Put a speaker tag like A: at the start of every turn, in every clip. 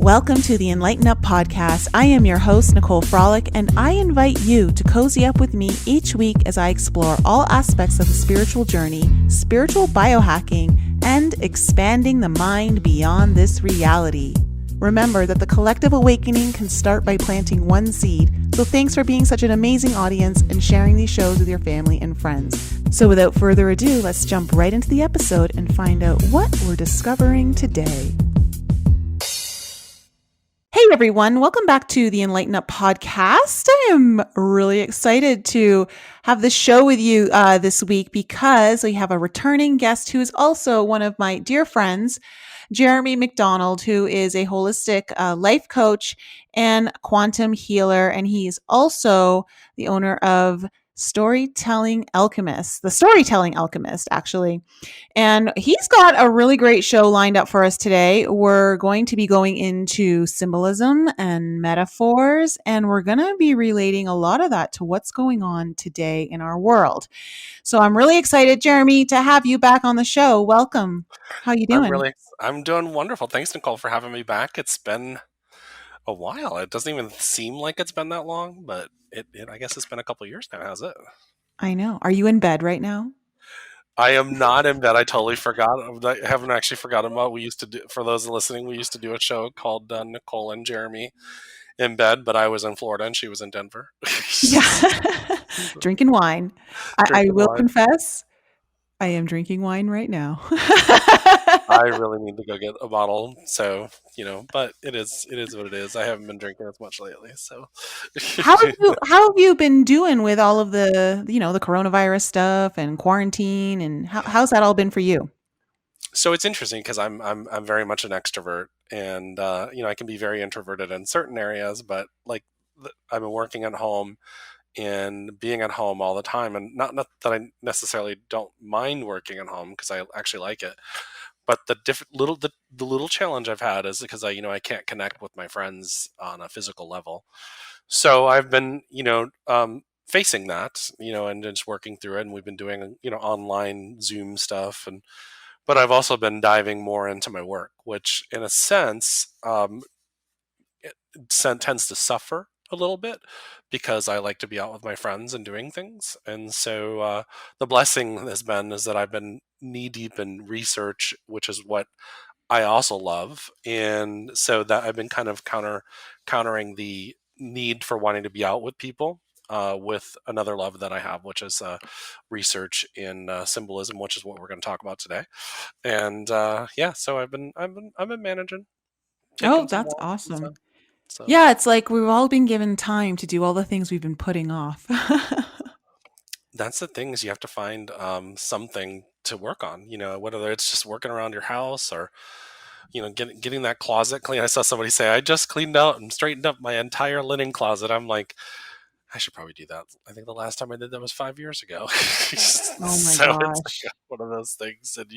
A: Welcome to the Enlighten Up podcast. I am your host, Nicole Frolick, and I invite you to cozy up with me each week as I explore all aspects of the spiritual journey, spiritual biohacking, and expanding the mind beyond this reality. Remember that the collective awakening can start by planting one seed. So thanks for being such an amazing audience and sharing these shows with your family and friends. So without further ado, let's jump right into the episode and find out what we're discovering today. Hey everyone, welcome back to the Enlighten Up podcast. I am really excited to have this show with you this week because we have a returning guest who is also one of my dear friends, Jeremy McDonald, who is a holistic life coach and quantum healer. And he is also the owner of Storytelling Alchemist, the Storytelling Alchemist, actually. And he's got a really great show lined up for us today. We're going to be going into symbolism and metaphors, and we're going to be relating a lot of that to what's going on today in our world. So I'm really excited, Jeremy, to have you back on the show. Welcome. How you doing?
B: I'm doing wonderful. Thanks, Nicole, for having me back. It's been a while. It doesn't even seem like it's been that long, but I guess it's been a couple of years now, has it?
A: I know. Are you in bed right now?
B: I am not in bed. I totally forgot. I haven't actually forgotten what we used to do. For those listening, we used to do a show called Nicole and Jeremy in bed, but I was in Florida and she was in Denver.
A: Yeah. Drinking wine. I
B: Drinking
A: will
B: wine.
A: confess, I am drinking wine right now.
B: I really need to go get a bottle. So, but it is what it is. I haven't been drinking as much lately. So
A: How have you been doing with all of the coronavirus stuff and quarantine, and how's that all been for you?
B: So it's interesting because I'm very much an extrovert, and I can be very introverted in certain areas, but like I've been working at home and being at home all the time, and not that I necessarily don't mind working at home because I actually like it, but the little challenge I've had is because I can't connect with my friends on a physical level, so I've been facing that and just working through it, and we've been doing online Zoom stuff and. But I've also been diving more into my work, which, in a sense, it tends to suffer a little bit because I like to be out with my friends and doing things. And so the blessing has been is that I've been knee deep in research, which is what I also love, and so that I've been kind of countering the need for wanting to be out with people with another love that I have, which is research in symbolism, which is what we're going to talk about today. And so I've been managing,
A: Oh,
B: taking some
A: that's
B: walks and stuff.
A: awesome.
B: So
A: Yeah, it's like we've all been given time to do all the things we've been putting off.
B: that's the thing is you have to find something to work on. Whether it's just working around your house or getting that closet clean. I saw somebody say I just cleaned out and straightened up my entire linen closet. I'm like, I should probably do that. I think the last time I did that was 5 years ago.
A: Oh my
B: So it's
A: gosh.
B: like one of those things, and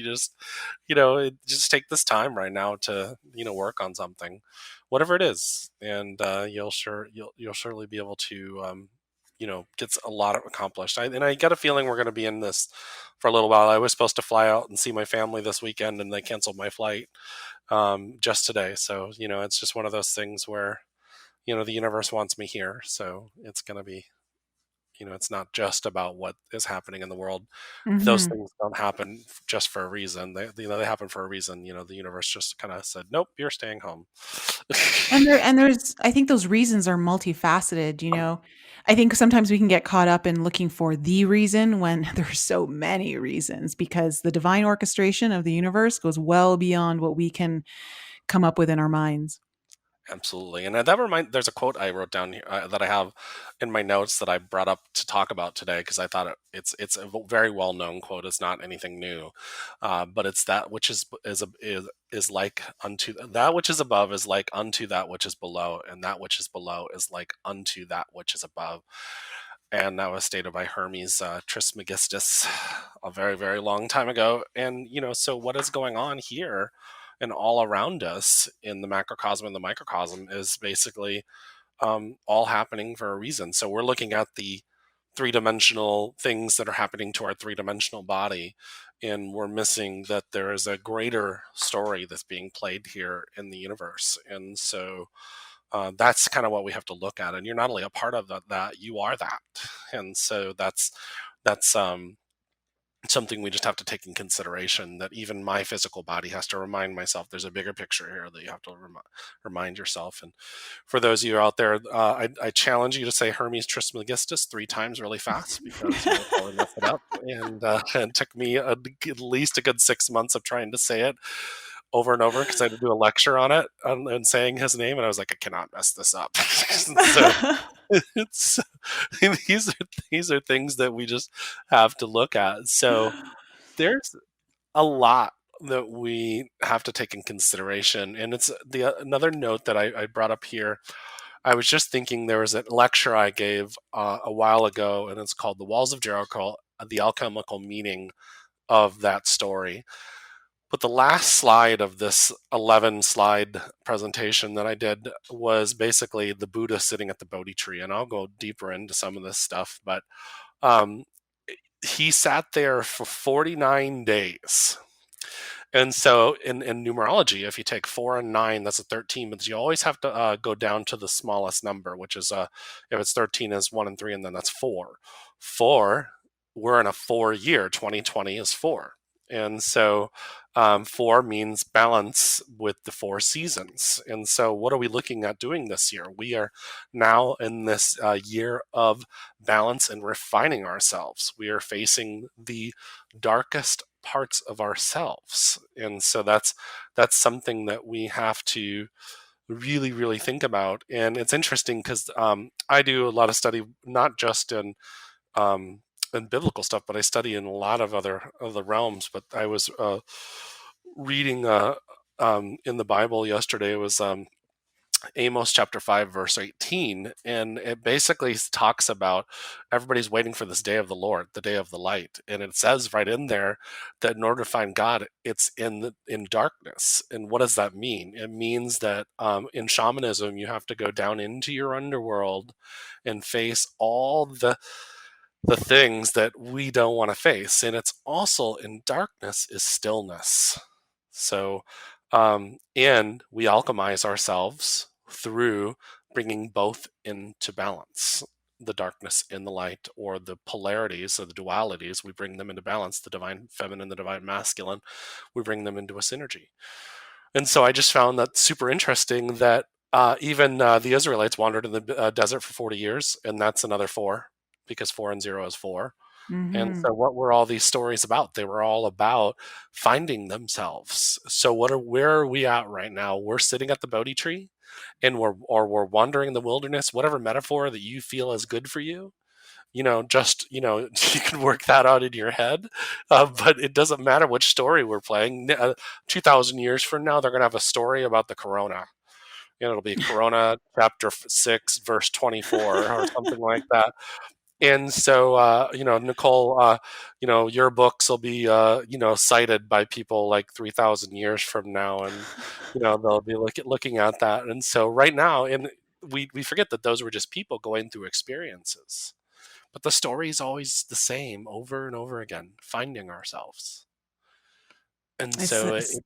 B: just take this time right now to work on something, whatever it is, and you'll surely be able to get a lot accomplished. And I got a feeling we're going to be in this for a little while. I was supposed to fly out and see my family this weekend, and they canceled my flight just today. So it's just one of those things where the universe wants me here, so it's going to be it's not just about what is happening in the world. Those
A: Hmm.
B: things don't happen just for a reason. They happen for a reason. The universe just kind of said, nope, you're staying home.
A: And there's, I think those reasons are multifaceted. I think sometimes we can get caught up in looking for the reason when there's so many reasons because the divine orchestration of the universe goes well beyond what we can come up with in our minds.
B: Absolutely. And there's a quote I wrote down here that I have in my notes that I brought up to talk about today because I thought it's a very well known quote. It's not anything new, but it's that which is like unto that which is above is like unto that which is below, and that which is below is like unto that which is above. And that was stated by Hermes Trismegistus a very, very long time ago. And so what is going on here and all around us in the macrocosm and the microcosm is basically all happening for a reason. So we're looking at the three-dimensional things that are happening to our three-dimensional body, and we're missing that there is a greater story that's being played here in the universe. And so that's kind of what we have to look at. And you're not only a part of that, you are that. And so that's something we just have to take in consideration, that even my physical body has to remind myself there's a bigger picture here that you have to remind yourself. And for those of you out there, I challenge you to say Hermes Trismegistus 3 times really fast, because you'll probably mess it up. And it took me at least a good 6 months of trying to say it over and over, because I had to do a lecture on it and saying his name, and I was like, I cannot mess this up. So it's these are things that we just have to look at. So there's a lot that we have to take in consideration, and it's another note that I brought up here. I was just thinking, there was a lecture I gave a while ago, and it's called "The Walls of Jericho: The Alchemical Meaning of That Story." But the last slide of this 11 slide presentation that I did was basically the Buddha sitting at the Bodhi tree. And I'll go deeper into some of this stuff, but um, he sat there for 49 days. And so in numerology, if you take 4 and 9, that's a 13, but you always have to go down to the smallest number, which is, if it's 13 is 1 and 3, and then that's 4. 4, we're in a 4 year, 2020 is 4. And so 4 means balance with the 4 seasons. And so what are we looking at doing this year? We are now in this year of balance and refining ourselves. We are facing the darkest parts of ourselves. And so that's something that we have to really, really think about. And it's interesting because I do a lot of study, not just in biblical stuff, but I study in a lot of other realms. But I was reading in the Bible yesterday. It was Amos chapter 5 verse 18, and it basically talks about everybody's waiting for this day of the Lord, the day of the light. And it says right in there that in order to find God, it's in darkness. And what does that mean? It means that in shamanism, you have to go down into your underworld and face all the things that we don't want to face. And it's also in darkness is stillness. So, and we alchemize ourselves through bringing both into balance, the darkness and the light, or the polarities or the dualities. We bring them into balance, the divine feminine, the divine masculine. We bring them into a synergy. And so I just found that super interesting that even the Israelites wandered in the desert for 40 years, and that's another 4, because 4 and 0 is 4. And
A: Mm-hmm.
B: so what were all these stories about? They were all about finding themselves. So where are we at right now? We're sitting at the Bodhi tree, and we're wandering in the wilderness, whatever metaphor that you feel is good for you. Just, you can work that out in your head. But it doesn't matter which story we're playing. 2,000 years from now, they're going to have a story about the corona. It'll be Corona chapter 6, verse 24 or something like that. And so, Nicole, your books will be, cited by people like 3,000 years from now, and they'll be looking at that. And so, right now, and we forget that those were just people going through experiences, but the story is always the same, over and over again, finding ourselves. And
A: It's,
B: so,
A: it's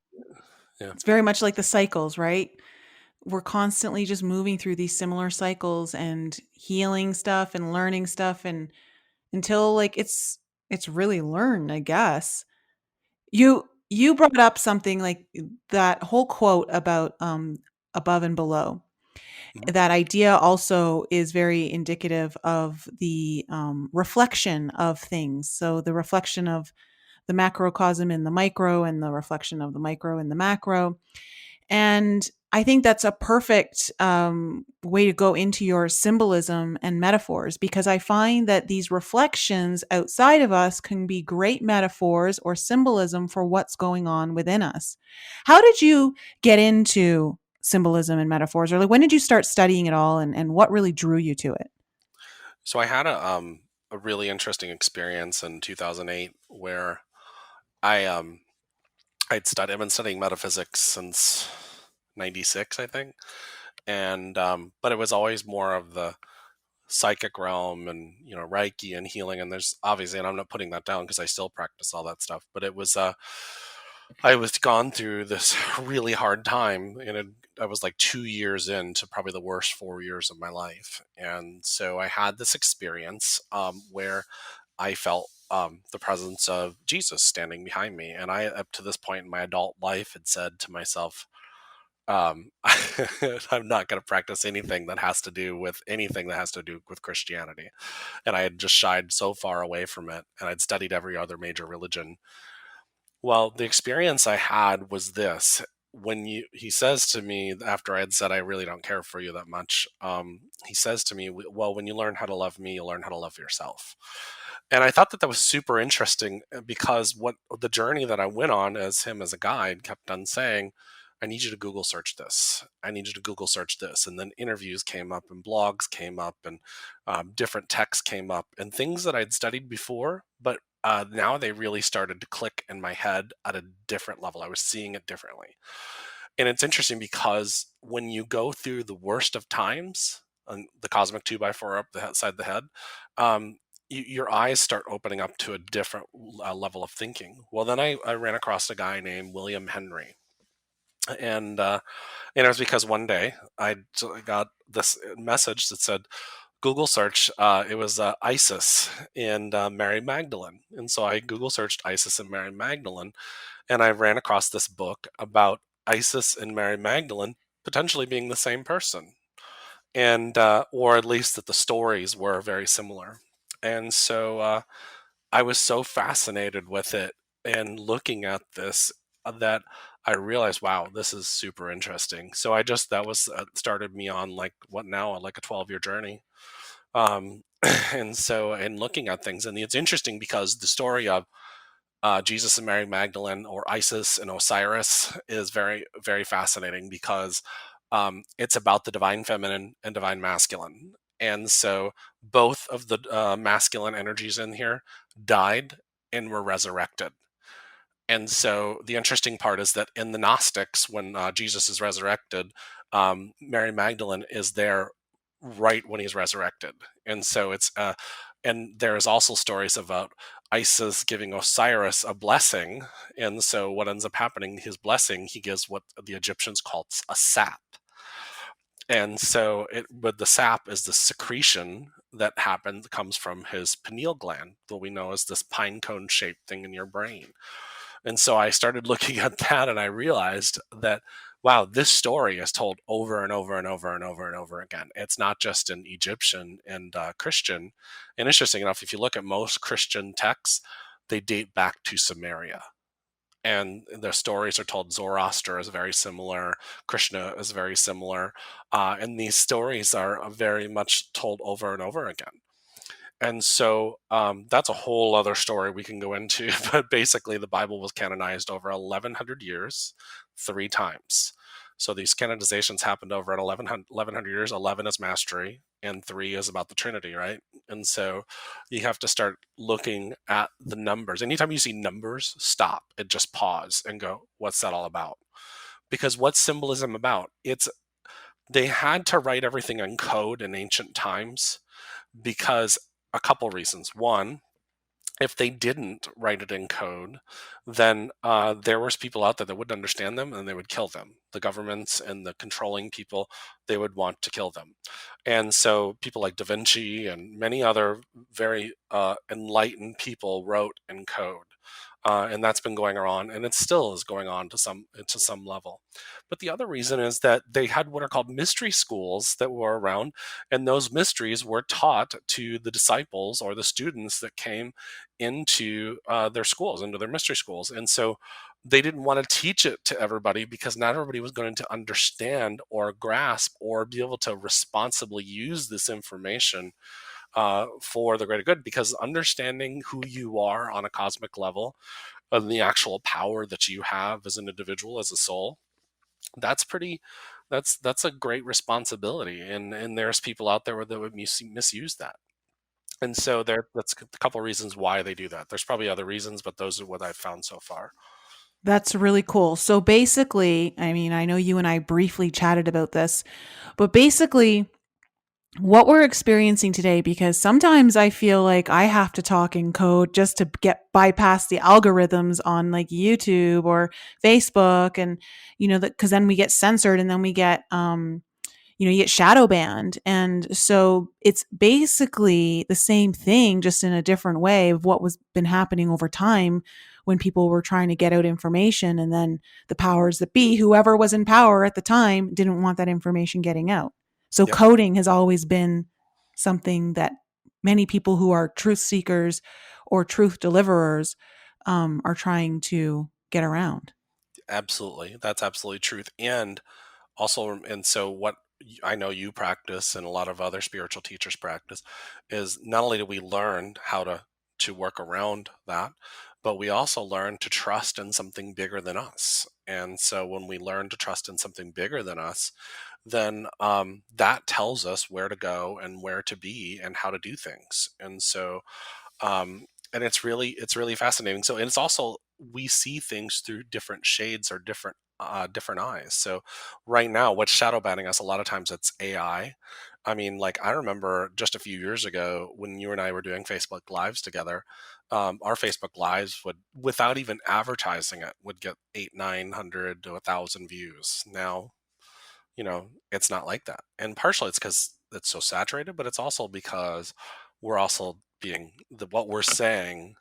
B: yeah.
A: it's very much like the cycles, right? We're constantly just moving through these similar cycles and healing stuff and learning stuff, and until like it's really learned, I guess. You brought up something like that whole quote about above and below.
B: Mhm.
A: That idea also is very indicative of the reflection of things. So the reflection of the macrocosm in the micro, and the reflection of the micro in the macro. And I think that's a perfect way to go into your symbolism and metaphors, because I find that these reflections outside of us can be great metaphors or symbolism for what's going on within us. How did you get into symbolism and metaphors? Or like, when did you start studying it all, and what really drew you to it?
B: So I had a really interesting experience in 2008 where I I've been studying metaphysics since '96, I think, and but it was always more of the psychic realm and Reiki and healing. And there's obviously, and I'm not putting that down because I still practice all that stuff, but it was I was gone through this really hard time, and I was like 2 years into probably the worst 4 years of my life. And so I had this experience where I felt the presence of Jesus standing behind me. And I, up to this point in my adult life, had said to myself, I'm not going to practice anything that has to do with Christianity. And I had just shied so far away from it, and I'd studied every other major religion. Well, the experience I had was this. He says to me after I had said I really don't care for you that much, he says to me, "Well, when you learn how to love me, you'll learn how to love yourself." And I thought that was super interesting because what the journey that I went on as him as a guide kept on saying, I need you to Google search this. I need you to Google search this. And then interviews came up and blogs came up and different texts came up and things that I'd studied before, but now they really started to click in my head at a different level. I was seeing it differently. And it's interesting because when you go through the worst of times, and the cosmic 2x4 up the side of the head, your eyes start opening up to a different level of thinking. Well, then I ran across a guy named William Henry. And it was because one day I got this message that said, Google search, it was Isis and Mary Magdalene. And so I Google searched Isis and Mary Magdalene, and I ran across this book about Isis and Mary Magdalene potentially being the same person, and or at least that the stories were very similar. And so I was so fascinated with it and looking at this that I realized, wow, this is super interesting. So that was started me on like what now, like a 12-year journey. And so, and looking at things, and it's interesting because the story of Jesus and Mary Magdalene or Isis and Osiris is very, very fascinating because it's about the divine feminine and divine masculine. And so both of the masculine energies in here died and were resurrected. And so the interesting part is that in the Gnostics, when Jesus is resurrected, Mary Magdalene is there right when he's resurrected. And so and there's also stories about Isis giving Osiris a blessing. And so what ends up happening, his blessing, he gives what the Egyptians called a sap. And so but the sap is the secretion that comes from his pineal gland, what we know as this pine cone shaped thing in your brain. And so I started looking at that and I realized that, wow, this story is told over and over and over and over and over again. It's not just in Egyptian and Christian. And interesting enough, if you look at most Christian texts, they date back to Samaria. And the stories are told. Zoroaster is very similar. Krishna is very similar. And these stories are very much told over and over again. And so that's a whole other story we can go into. But basically, the Bible was canonized over 1,100 years, 3 times. So these canonizations happened over at 1,100 years. 11 is mastery, and 3 is about the Trinity, right? And so you have to start looking at the numbers. Anytime you see numbers, stop and just pause and go, what's that all about? Because what's symbolism about? They had to write everything in code in ancient times because a couple reasons. One, if they didn't write it in code, then there was people out there that wouldn't understand them and they would kill them. The governments and the controlling people, they would want to kill them. And so people like Da Vinci and many other very enlightened people wrote in code. And that's been going on, and it still is going on to some level. But the other reason is that they had what are called mystery schools that were around, and those mysteries were taught to the disciples or the students that came into their schools, into their mystery schools. And so they didn't want to teach it to everybody because not everybody was going to understand or grasp or be able to responsibly use this information for the greater good, because understanding who you are on a cosmic level and the actual power that you have as an individual, as a soul, that's a great responsibility. And there's people out there that would misuse that. And so that's a couple of reasons why they do that. There's probably other reasons, but those are what I've found so far.
A: That's really cool. So basically, I mean, I know you and I briefly chatted about this, but basically, what we're experiencing today, because sometimes I feel like I have to talk in code just to get bypass the algorithms on like YouTube or Facebook, and that, because then we get censored, and then we get you get shadow banned. And so it's basically the same thing, just in a different way of what was been happening over time when people were trying to get out information. And then the powers that be, whoever was in power at the time, didn't want that information getting out. So
B: Yep,
A: coding has always been something that many people who are truth seekers or truth deliverers are trying to get around.
B: absolutely. That's absolutely truth. And also, and so what I know you practice and a lot of other spiritual teachers practice is not only do we learn how to work around that, but we also learn to trust in something bigger than us. And so when we learn to trust in something bigger than us, then that tells us where to go and where to be and how to do things. And so and it's really fascinating. So, and it's also, we see things through different shades or different eyes. So right now, what's shadow banning us, a lot of times it's AI. I mean, like, I remember just a few years ago when you and I were doing Facebook lives together, our Facebook lives would, without even advertising it, would get 800, 900 to 1,000 views. Now, it's not like that. And partially it's because it's so saturated, but it's also because we're also being what we're saying,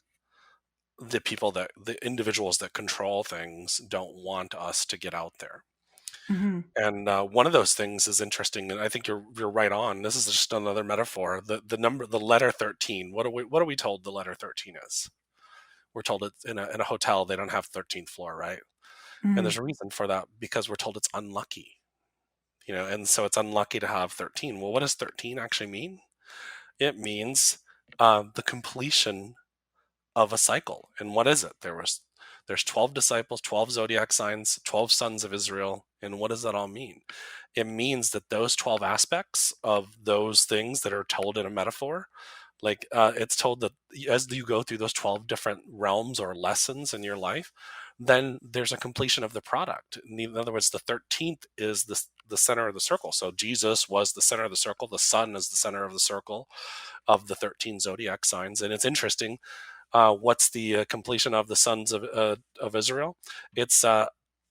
B: the individuals that control things don't want us to get out there.
A: Hmm.
B: And one of those things is interesting, and I think you're right on. This is just another metaphor. The letter 13. What are we told the letter 13 is? We're told it's in a hotel they don't have 13th floor, right? And
A: Hmm.
B: there's a reason for that, because we're told it's unlucky. And so it's unlucky to have 13. Well, what does 13 actually mean? It means the completion of a cycle. And what is it? There's 12 disciples, 12 zodiac signs, 12 sons of Israel. And what does that all mean? It means that those 12 aspects of those things that are told in a metaphor, like it's told that as you go through those 12 different realms or lessons in your life, then there's a completion of the product. In other words, the 13th is the center of the circle. So Jesus was the center of the circle. The sun is the center of the circle of the 13 zodiac signs. And it's interesting. What's the completion of the sons of Israel? It's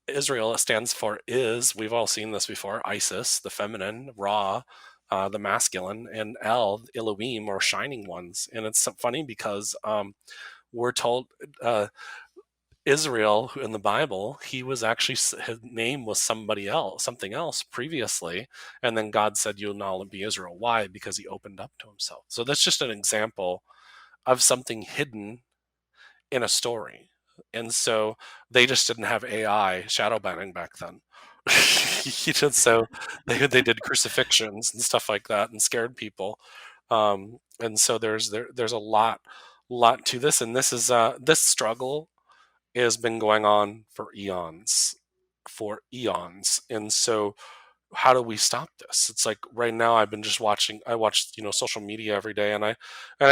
B: Israel stands for is. We've all seen this before. Isis, the feminine; Ra, the masculine; and El, Elohim, or shining ones. And it's funny because we're told Israel in the Bible, he was actually, his name was somebody else, something else previously, and then God said, "You'll now be Israel." Why? Because he opened up to himself. So that's just an example of something hidden in a story. And so they just didn't have AI shadow banning back then. So they did crucifixions and stuff like that and scared people. And so there's a lot to this, and this struggle has been going on for eons. And so how do we stop this? It's like right now I've been just watching. I watched social media every day, and I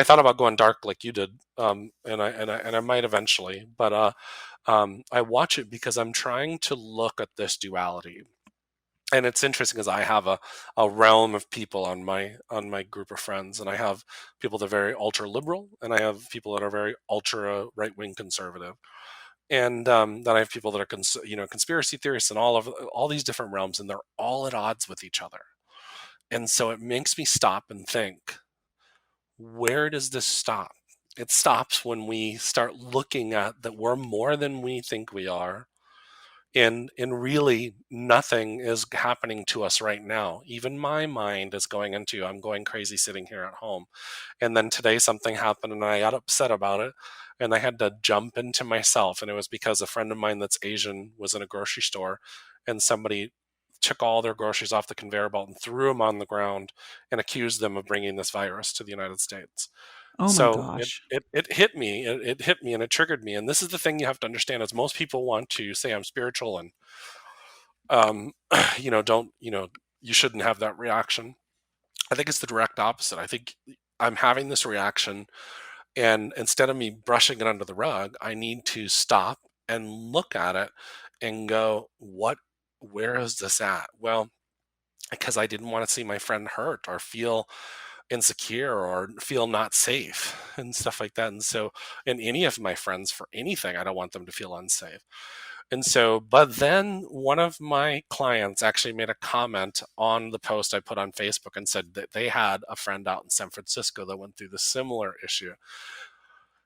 B: thought about going dark like you did, and I might eventually, but I watch it because I'm trying to look at this duality. And it's interesting because I have a realm of people on my group of friends, and I have people that are very ultra liberal, and I have people that are very ultra right wing conservative, and then I have people that are conspiracy theorists, and all these different realms, and they're all at odds with each other. And so it makes me stop and think, where does this stop? It stops when we start looking at that we're more than we think we are, and really nothing is happening to us right now. Even my mind is going into, I'm going crazy sitting here at home. And then today something happened and I got upset about it, and I had to jump into myself. And it was because a friend of mine that's Asian was in a grocery store, and somebody took all their groceries off the conveyor belt and threw them on the ground and accused them of bringing this virus to the United States.
A: Oh my
B: So it,
A: gosh.
B: it, it hit me. It hit me and it triggered me. And this is the thing you have to understand: is most people want to say I'm spiritual and um, don't you shouldn't have that reaction. I think it's the direct opposite. I think I'm having this reaction, and instead of me brushing it under the rug, I need to stop and look at it and go, where is this at? Well, because I didn't want to see my friend hurt or feel insecure or feel not safe and stuff like that. And so, and any of my friends for anything, I don't want them to feel unsafe. And so, but then one of my clients actually made a comment on the post I put on Facebook and said that they had a friend out in San Francisco that went through the similar issue.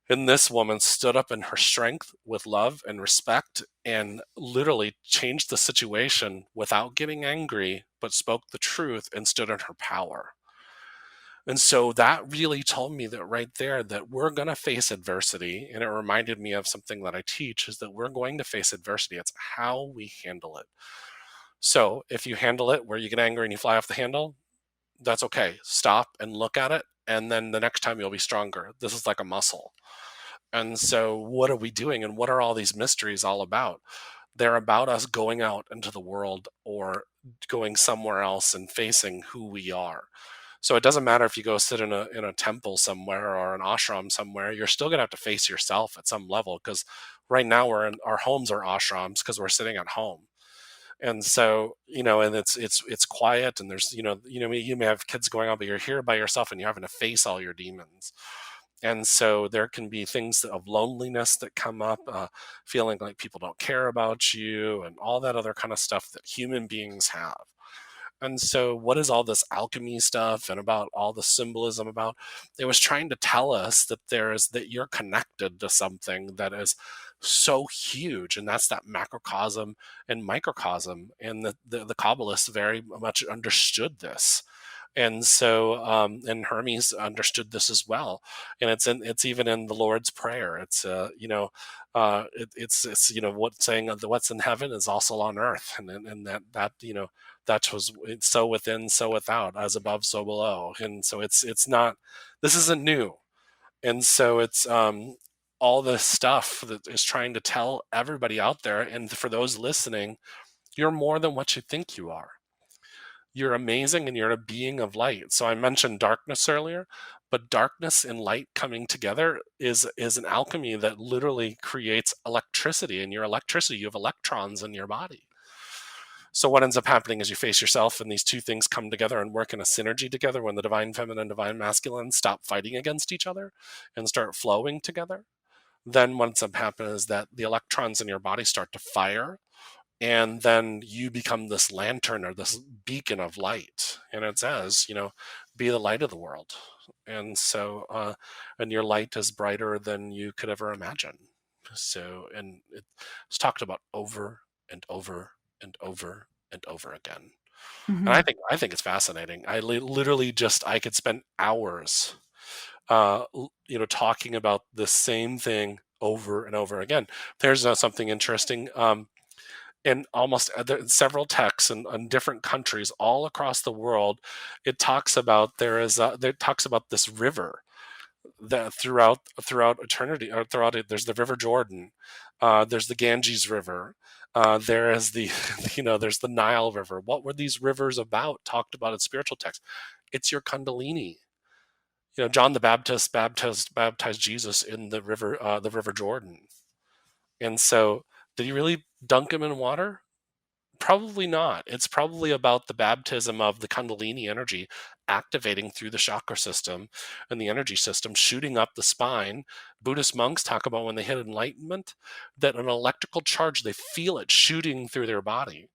B: And this woman stood up in her strength with love and respect and literally changed the situation without getting angry, but spoke the truth and stood in her power. And so that really told me that right there that we're going to face adversity. And it reminded me of something that I teach is that we're going to face adversity. It's how we handle it. So if you handle it where you get angry and you fly off the handle, that's okay. Stop and look at it. And then the next time you'll be stronger. This is like a muscle. And so what are we doing? And what are all these mysteries all about? They're about us going out into the world or going somewhere else and facing who we are. So it doesn't matter if you go sit in a temple somewhere or an ashram somewhere, you're still gonna have to face yourself at some level because right now we're in our homes are ashrams because we're sitting at home. And so, and it's quiet and there's, you may have kids going on, but you're here by yourself and you're having to face all your demons. And so there can be things of loneliness that come up, feeling like people don't care about you and all that other kind of stuff that human beings have. And so, what is all this alchemy stuff and about all the symbolism about? It was trying to tell us that that you're connected to something that is so huge, and that's that macrocosm and microcosm. And the Kabbalists very much understood this. And so, and Hermes understood this as well, and it's even in the Lord's Prayer. It's it's what saying of the what's in heaven is also on earth, and that that was it's so within, so without, as above, so below. And so it's not, this isn't new. And so it's all this stuff that is trying to tell everybody out there, and for those listening, you're more than what you think you are. You're amazing and you're a being of light. So I mentioned darkness earlier, but darkness and light coming together is an alchemy that literally creates electricity. And your electricity, you have electrons in your body. So what ends up happening is you face yourself and these two things come together and work in a synergy together when the divine feminine and divine masculine stop fighting against each other and start flowing together. Then what ends up happening is that the electrons in your body start to fire, and then you become this lantern or this beacon of light. And it says, be the light of the world. And so, and your light is brighter than you could ever imagine. So, and it's talked about over and over and over and over again. And
A: Mm-hmm.
B: I think it's fascinating. Literally just, I could spend hours, talking about the same thing over and over again. There's something interesting. In almost several texts in different countries all across the world, it talks about this river that throughout eternity or throughout it. There's the River Jordan, there's the Ganges River, there is the there's the Nile River. What were these rivers about? Talked about in spiritual texts. It's your Kundalini. John the Baptist baptized Jesus in the River Jordan, and so did he really dunk him in water? Probably not. It's probably about the baptism of the Kundalini energy activating through the chakra system and the energy system, shooting up the spine. Buddhist monks talk about when they hit enlightenment, that an electrical charge, they feel it shooting through their body.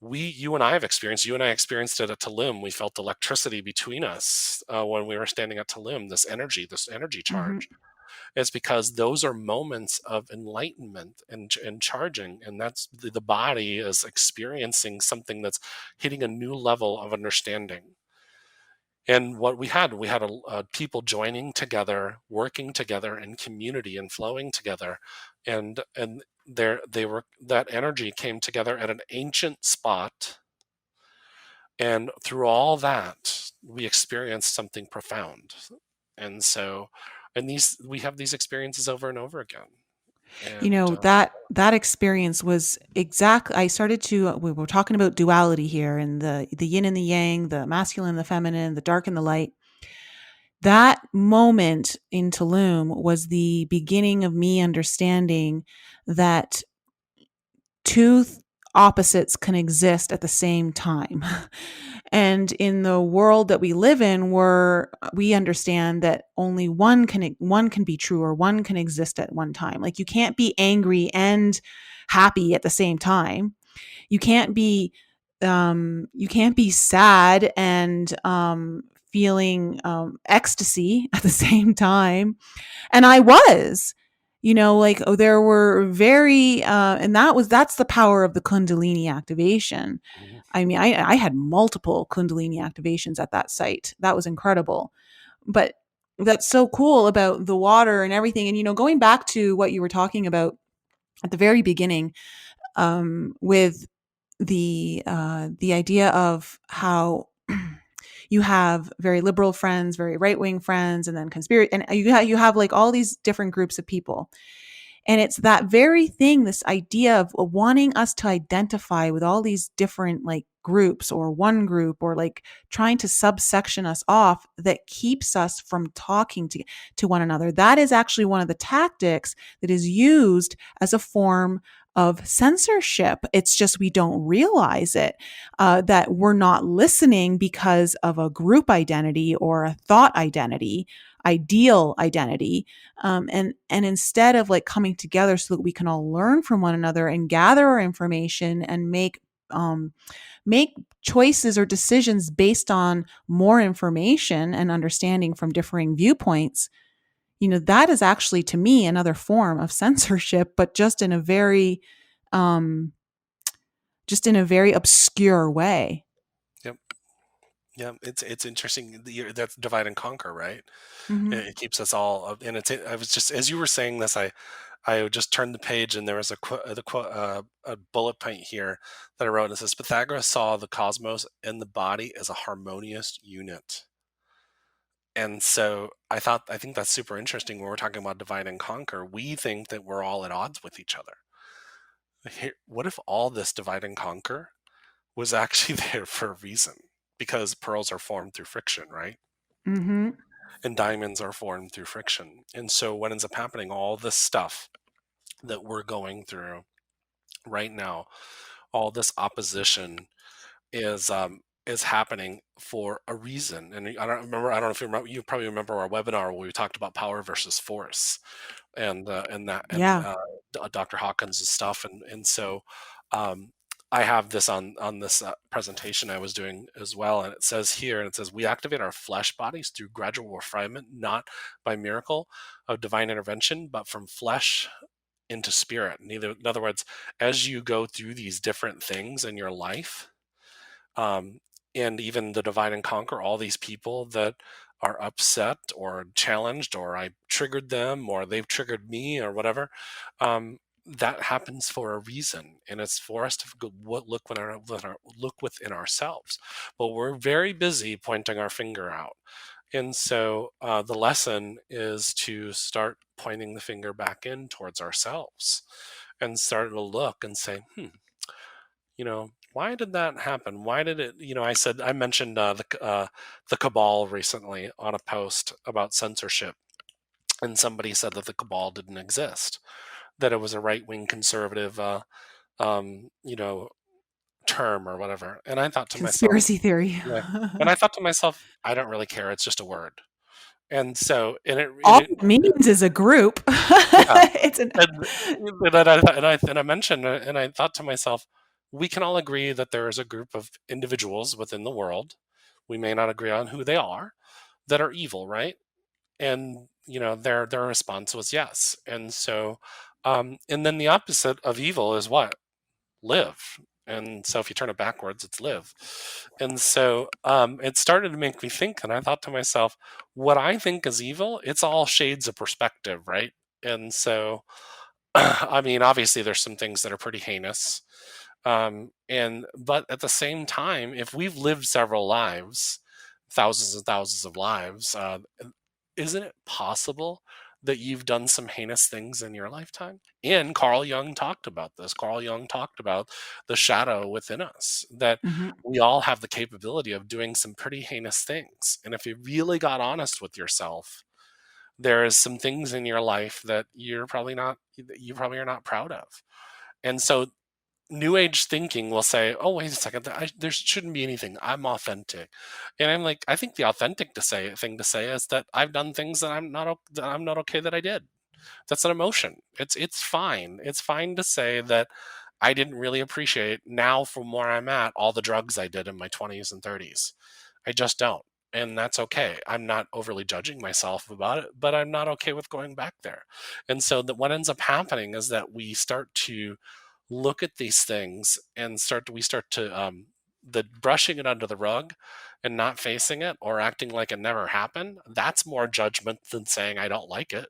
B: You and I experienced it at Tulum. We felt electricity between us when we were standing at Tulum, this energy
A: Mm-hmm.
B: charge. It's because those are moments of enlightenment and charging, and that's the body is experiencing something that's hitting a new level of understanding. And what we had people joining together, working together in community and flowing together, and that energy came together at an ancient spot, and through all that we experienced something profound. And so, and these we have these experiences over and over again. And
A: That experience was exactly, I started to, we were talking about duality here and the yin and the yang, the masculine and the feminine, the dark and the light. That moment in Tulum was the beginning of me understanding that two opposites can exist at the same time. And in the world that we live in, where we understand that only one can be true, or one can exist at one time. Like, you can't be angry and happy at the same time. You can't be sad and feeling ecstasy at the same time. And I was, like, oh, there were very and that's the power of the Kundalini activation.
B: Mhm.
A: I mean, I had multiple Kundalini activations at that site. That was incredible. But that's so cool about the water and everything. And, going back to what you were talking about at the very beginning, with the idea of how you have very liberal friends, very right wing friends, and then conspiracy, and you have like all these different groups of people. And it's that very thing, this idea of wanting us to identify with all these different like groups, or one group, or like trying to subsection us off, that keeps us from talking to one another. That is actually one of the tactics that is used as a form of censorship. It's just we don't realize it, that we're not listening because of a group identity or a thought identity, ideal identity, and instead of like coming together so that we can all learn from one another and gather our information and make choices or decisions based on more information and understanding from differing viewpoints, that is actually, to me, another form of censorship, but um, just in a very obscure way.
B: Yep. Yeah, it's interesting. That's divide and conquer, right?
A: Hmm.
B: It keeps us all, and it's. I was just, as you were saying this, I just turned the page, and there was a bullet point here that I wrote, and it says Pythagoras saw the cosmos and the body as a harmonious unit. And so I think that's super interesting when we're talking about divide and conquer. We think that we're all at odds with each other. What if all this divide and conquer was actually there for a reason? Because pearls are formed through friction, right?
A: Hmm.
B: And diamonds are formed through friction. And so what ends up happening, all this stuff that we're going through right now, all this opposition is happening for a reason. And I don't know if you remember, you probably remember our webinar where we talked about power versus force, and
A: Yeah.
B: Dr. Hawkins' stuff, and so um, I have this on this presentation I was doing as well, and it says here, and it says we activate our flesh bodies through gradual refinement, not by miracle of divine intervention, but from flesh into spirit. In other words, as you go through these different things in your life, um, and even the divide and conquer, all these people that are upset or challenged, or I triggered them, or they've triggered me, or whatever. That happens for a reason, and it's for us to look within ourselves. But we're very busy pointing our finger out, and so the lesson is to start pointing the finger back in towards ourselves, and start to look and say, why did that happen? Why did it? I mentioned the cabal recently on a post about censorship, and somebody said that the cabal didn't exist, that it was a right wing conservative, um, you know, term or whatever. And I thought to myself,
A: Conspiracy theory.
B: yeah, and I thought to myself, I don't really care. It's just a word. And so,
A: All it means is a group.
B: yeah,
A: It's an
B: and I mentioned, and I thought to myself, we can all agree that there is a group of individuals within the world. We may not agree on who they are, that are evil, right? And their response was yes. And so, and then the opposite of evil is what? Live. And so if you turn it backwards, it's live. And so it started to make me think, and I thought to myself, what I think is evil, it's all shades of perspective, right? And so, I mean, obviously, there's some things that are pretty heinous, and but at the same time, if we've lived several lives, thousands and thousands of lives, isn't it possible that you've done some heinous things in your lifetime? And Carl Jung talked about this. Carl Jung talked about the shadow within us, that
A: Mhm.
B: we all have the capability of doing some pretty heinous things. And if you really got honest with yourself, there is some things in your life that you probably are not proud of. And so New Age thinking will say, "Oh, wait a second, there shouldn't be anything. I'm authentic," and I'm like, I think the authentic thing to say is that I've done things that I'm not okay that I did. That's an emotion. It's fine. It's fine to say that I didn't really appreciate now from where I'm at all the drugs I did in my 20s and 30s. I just don't. And that's okay. I'm not overly judging myself about it, but I'm not okay with going back there. And so that what ends up happening is that we start to look at these things and we start to the brushing it under the rug and not facing it or acting like it never happened. That's more judgment than saying I don't like it.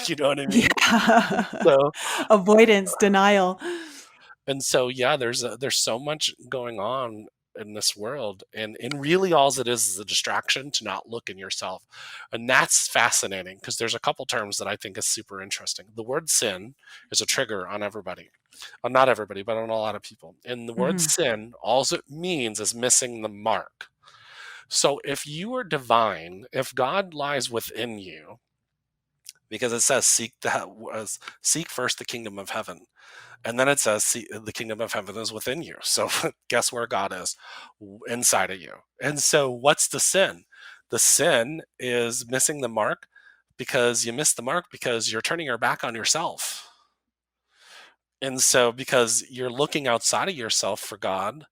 B: You know what I mean?
A: Yeah.
B: So
A: Avoidance, denial.
B: yeah, there's so much going on in this world, and really all it is a distraction to not look in yourself, and that's fascinating because there's a couple terms that I think is super interesting. The word sin is a trigger on everybody, not everybody, but on a lot of people. And the word
A: Hmm.
B: sin, all it means is missing the mark. So if you are divine, if God lies within you, because it says seek first the kingdom of heaven. And then it says, see, the kingdom of heaven is within you. So guess where God is? Inside of you. And so what's the sin? The sin is missing the mark because you missed the mark because you're turning your back on yourself. And so because you're looking outside of yourself for God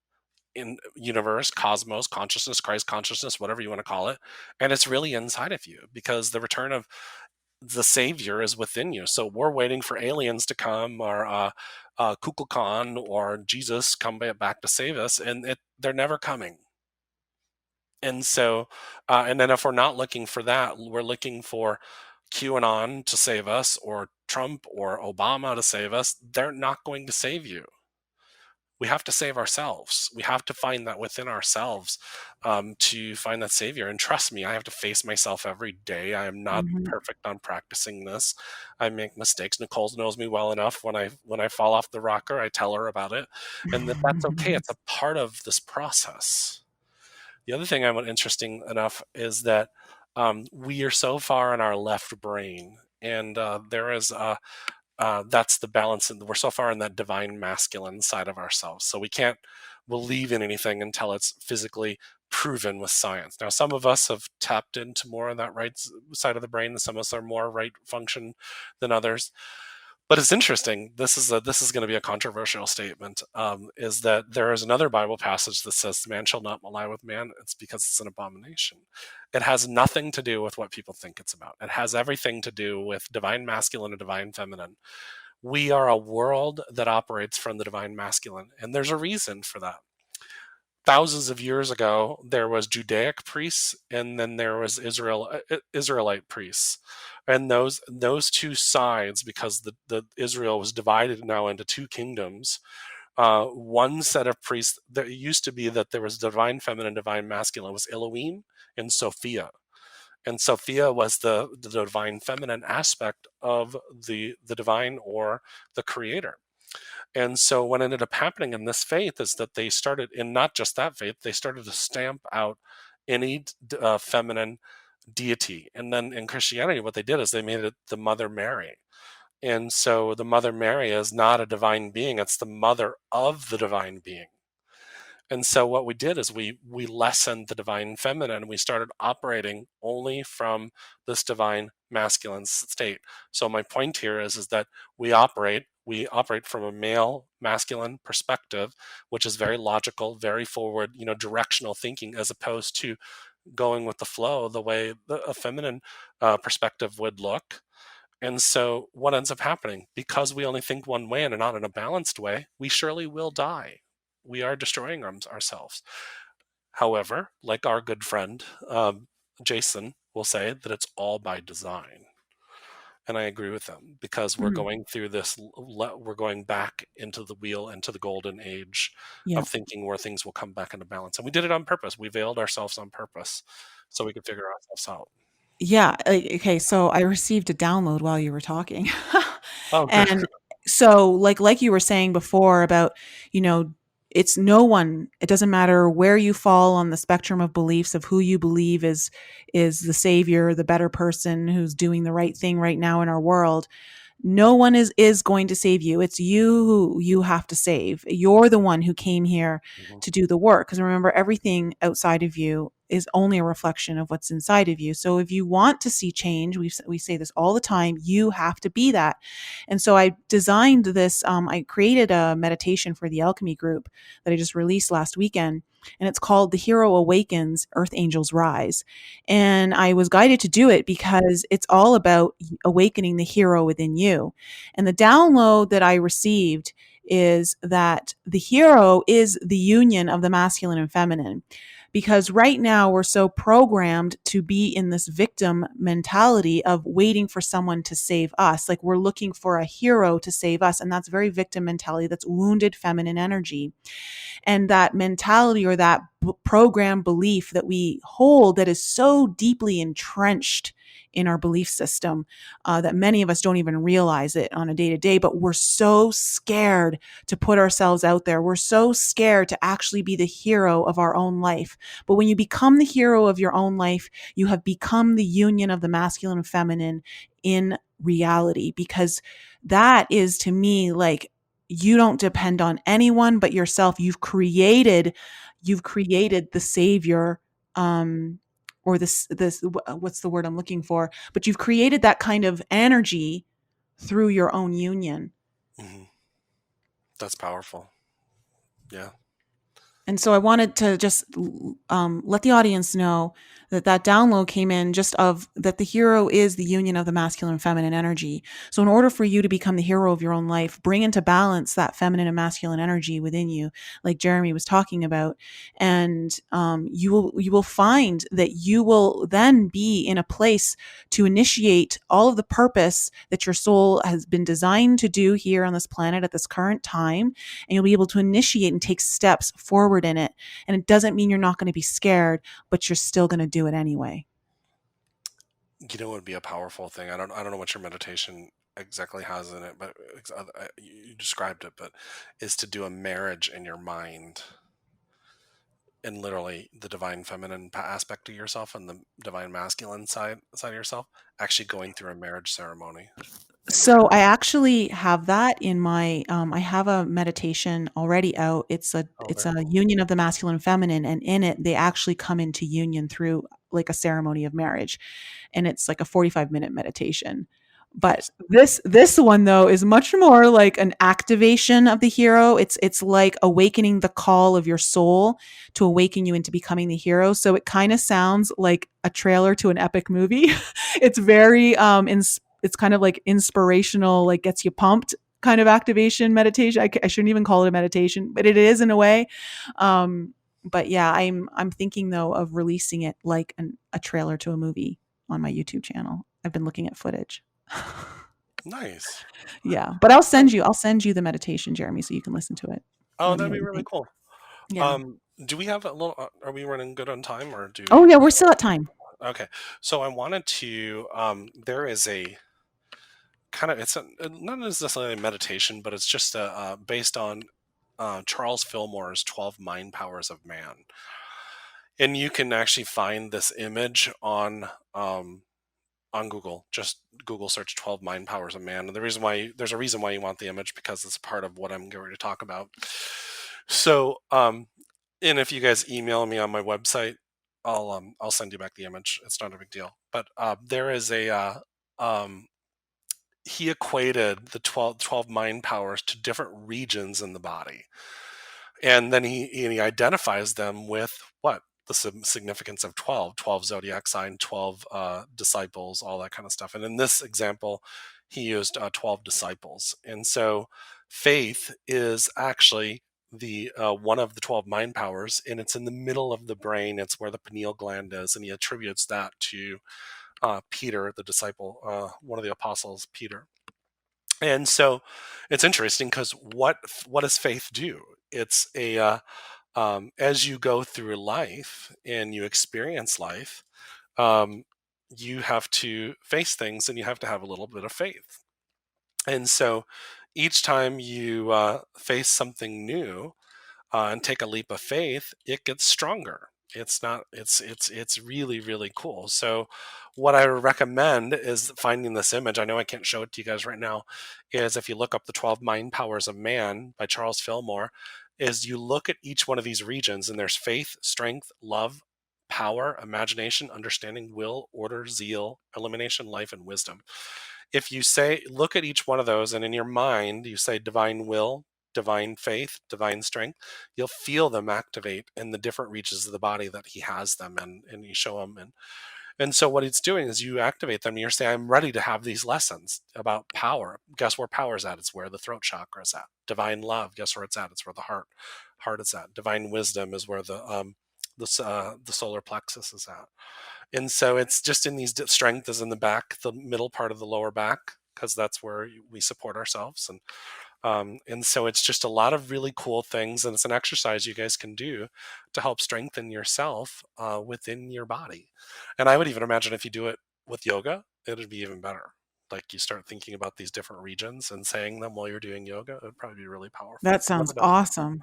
B: in universe, cosmos, consciousness, Christ consciousness, whatever you want to call it, and it's really inside of you because the return of the savior is within you. So we're waiting for aliens to come, or Kukulkan or Jesus come back to save us, and they're never coming. And so, and then if we're not looking for that, we're looking for QAnon to save us, or Trump or Obama to save us. They're not going to save you. We have to save ourselves. We have to find that within ourselves, to find that savior. And trust me, I have to face myself every day. I am not
A: Hmm.
B: perfect on practicing this. I make mistakes. Nicole knows me well enough. When I fall off the rocker, I tell her about it, and that's okay. It's a part of this process. The other thing I want interesting enough is that we are so far in our left brain, and there is that's the balance, and we're so far in that divine masculine side of ourselves, so we can't believe in anything until it's physically proven with science. Now some of us have tapped into more of that right side of the brain, and some of us are more right function than others. But it's interesting. This is going to be a controversial statement. Is that there is another Bible passage that says, "Man shall not lie with man." It's because it's an abomination. It has nothing to do with what people think it's about. It has everything to do with divine masculine and divine feminine. We are a world that operates from the divine masculine, and there's a reason for that. Thousands of years ago, there was Judaic priests, and then there was Israelite priests, and those two sides, because the Israel was divided now into two kingdoms. One set of priests, there used to be that there was divine feminine, divine masculine. It was Elohim and Sophia, and Sophia was the divine feminine aspect of the divine, or the creator. And so what ended up happening in this faith is that they started, in not just that faith, they started to stamp out any feminine deity. And then in Christianity, what they did is they made it the Mother Mary. And so the Mother Mary is not a divine being, it's the mother of the divine being. And so what we did is we lessened the divine feminine. We started operating only from this divine masculine state. So my point here is that we operate from a male masculine perspective, which is very logical, very forward, directional thinking, as opposed to going with the flow the way a feminine perspective would look. And so, what ends up happening, because we only think one way and not in a balanced way, we surely will die. We are destroying ourselves. However, like our good friend Jason will say, that it's all by design. And I agree with them, because we're
A: Hmm.
B: going through this, we're going back into the wheel, into the golden age
A: Yeah.
B: of thinking, where things will come back into balance. And we did it on purpose. We veiled ourselves on purpose so we could figure ourselves out.
A: Yeah, okay, so I received a download while you were talking.
B: Oh, good.
A: And so, like you were saying before about, you know, it's no one, it doesn't matter where you fall on the spectrum of beliefs of who you believe is the savior, the better person who's doing the right thing right now in our world. No one is going to save you. It's you who you have to save. You're the one who came here
B: Hmm.
A: to do the work. Because remember, everything outside of you is only a reflection of what's inside of you. So if you want to see change, we say this all the time, you have to be that. And so I designed this, I created a meditation for the alchemy group that I just released last weekend. And it's called The Hero Awakens, Earth Angels Rise. And I was guided to do it because it's all about awakening the hero within you. And the download that I received is that the hero is the union of the masculine and feminine. Because right now we're so programmed to be in this victim mentality of waiting for someone to save us. Like we're looking for a hero to save us. And that's very victim mentality. That's wounded feminine energy. And that mentality or that program belief that we hold that is so deeply entrenched in our belief system that many of us don't even realize it on a day to day, but we're so scared to put ourselves out there. We're so scared to actually be the hero of our own life. But when you become the hero of your own life, you have become the union of the masculine and feminine in reality, because that is to me like you don't depend on anyone but yourself. You've created the savior, or this what's the word I'm looking for? But you've created that kind of energy through your own union.
B: Hmm. That's powerful. Yeah.
A: And so I wanted to just let the audience know that that download came in just of that the hero is the union of the masculine and feminine energy. So in order for you to become the hero of your own life, bring into balance that feminine and masculine energy within you, like Jeremy was talking about, and you will find that you will then be in a place to initiate all of the purpose that your soul has been designed to do here on this planet at this current time, and you'll be able to initiate and take steps forward in it. And it doesn't mean you're not going to be scared, but you're still going to do it anyway.
B: You know, it would be a powerful thing. I don't know what your meditation exactly has in it, but you described it. But is to do a marriage in your mind, and literally the divine feminine aspect of yourself and the divine masculine side of yourself actually going through a marriage ceremony in your
A: So
B: head.
A: I actually have that in my I have a meditation already out.
B: Oh,
A: it's
B: very
A: a
B: cool.
A: union of the masculine and feminine, and in it they actually come into union through like a ceremony of marriage, and it's like a 45-minute meditation. But
B: Nice.
A: this one though is much more like an activation of the hero. It's like awakening the call of your soul to awaken you into becoming the hero. So it kind of sounds like a trailer to an epic movie. It's very it's kind of like inspirational, like gets you pumped kind of activation meditation. I shouldn't even call it a meditation, but it is in a way. But yeah, I'm thinking though of releasing it like a trailer to a movie on my YouTube channel. I've been looking at footage.
B: Nice.
A: Yeah, but
B: Oh,
A: I'll send you the meditation, Jeremy, so you can listen to it.
B: oh,
A: Let me know
B: that'd
A: what
B: be
A: you
B: really
A: think.
B: cool.
A: Yeah.
B: Do we have a little? Are we running good on time, or do
A: Oh
B: we?
A: yeah, we're still at time.
B: Okay, so I wanted to. There is a kind of not necessarily a meditation, but it's just based on Charles Fillmore's 12 Mind Powers of Man, and you can actually find this image on Google. Just Google search 12 Mind Powers of Man, and there's a reason why you want the image, because it's part of what I'm going to talk about. So, and if you guys email me on my website, I'll send you back the image. It's not a big deal. But there is a um, he equated the 12 mind powers to different regions in the body, and then he identifies them with what the significance of 12 zodiac sign, 12 disciples, all that kind of stuff. And in this example, he used 12 disciples. And so faith is actually the one of the 12 mind powers, and it's in the middle of the brain. It's where the pineal gland is, and he attributes that to Peter, the disciple, one of the apostles, Peter. And so it's interesting because what does faith do? It's a as you go through life and you experience life, um, you have to face things and you have to have a little bit of faith. And so each time you face something new and take a leap of faith, it gets stronger. It's not. It's really really cool. So, what I recommend is finding this image. I know I can't show it to you guys right now. Is if you look up the 12 Mind Powers of Man by Charles Fillmore, is you look at each one of these regions, and there's faith, strength, love, power, imagination, understanding, will, order, zeal, elimination, life, and wisdom. If you say look at each one of those, and in your mind you say divine will, divine faith, divine strength, you'll feel them activate in the different regions of the body that he has them in, and you show them. And so what it's doing is you activate them and you're saying, I'm ready to have these lessons about power. Guess where power's at? It's where the throat chakra is at. Divine love, guess where it's at? It's where the heart is at. Divine wisdom is where the solar plexus is at. And so it's just in these strength is in the back, the middle part of the lower back, because that's where we support ourselves. And so it's just a lot of really cool things, and it's an exercise you guys can do to help strengthen yourself within your body. And I would even imagine if you do it with yoga, it would be even better. Like you start thinking about these different regions and saying them while you're doing yoga, it would probably be really powerful.
A: That
B: Never
A: sounds
B: done it.
A: awesome.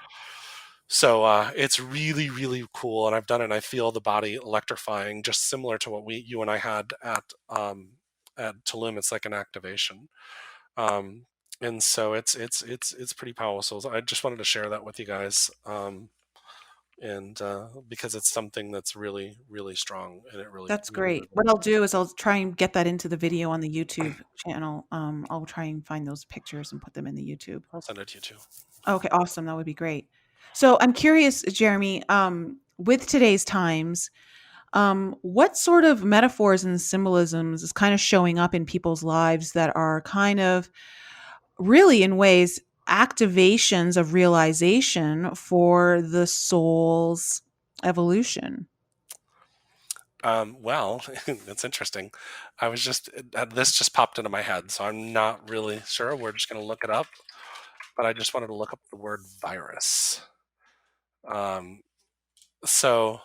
B: So it's really, really cool, and I've done it. And I feel the body electrifying, just similar to what you and I had at Tulum. It's like an activation, and so it's pretty powerful. So I just wanted to share that with you guys, and because it's something that's really, really strong, and it really,
A: That's
B: really
A: great. What I'll do is I'll try and get that into the video on the YouTube channel. I'll try and find those pictures and put them in the YouTube.
B: I'll send it to you too.
A: Okay, awesome. That would be great. So I'm curious, Jeremy, with today's times, what sort of metaphors and symbolisms is kind of showing up in people's lives that are kind of really, in ways, activations of realization for the soul's evolution?
B: Well, that's interesting. I was just this just popped into my head, so I'm not really sure. We're just going to look it up, but I just wanted to look up the word virus. Um, so,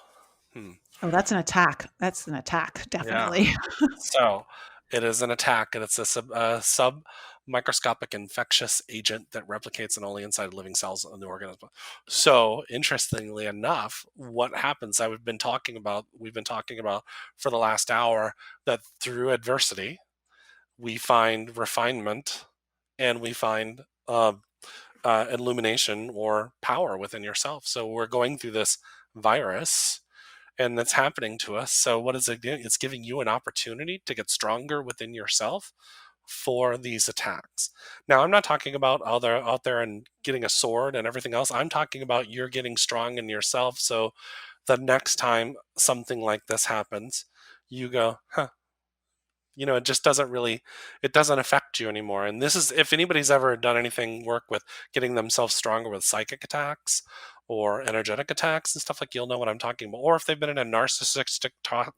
B: hmm,
A: Oh, that's an attack. That's an attack,
B: yeah.
A: definitely.
B: So it is an attack, and it's a sub microscopic infectious agent that replicates and only inside living cells in the organism. So interestingly enough, what happens? We've been talking about for the last hour that through adversity we find refinement and we find illumination or power within yourself. So we're going through this virus and that's happening to us. So what is it doing? It's giving you an opportunity to get stronger within yourself for these attacks. Now, I'm not talking about out there and getting a sword and everything else. I'm talking about you're getting strong in yourself. So the next time something like this happens, you go, huh, it just it doesn't affect you anymore. And this is, if anybody's ever done anything work with getting themselves stronger with psychic attacks or energetic attacks and stuff, like, you'll know what I'm talking about. Or if they've been in a narcissistic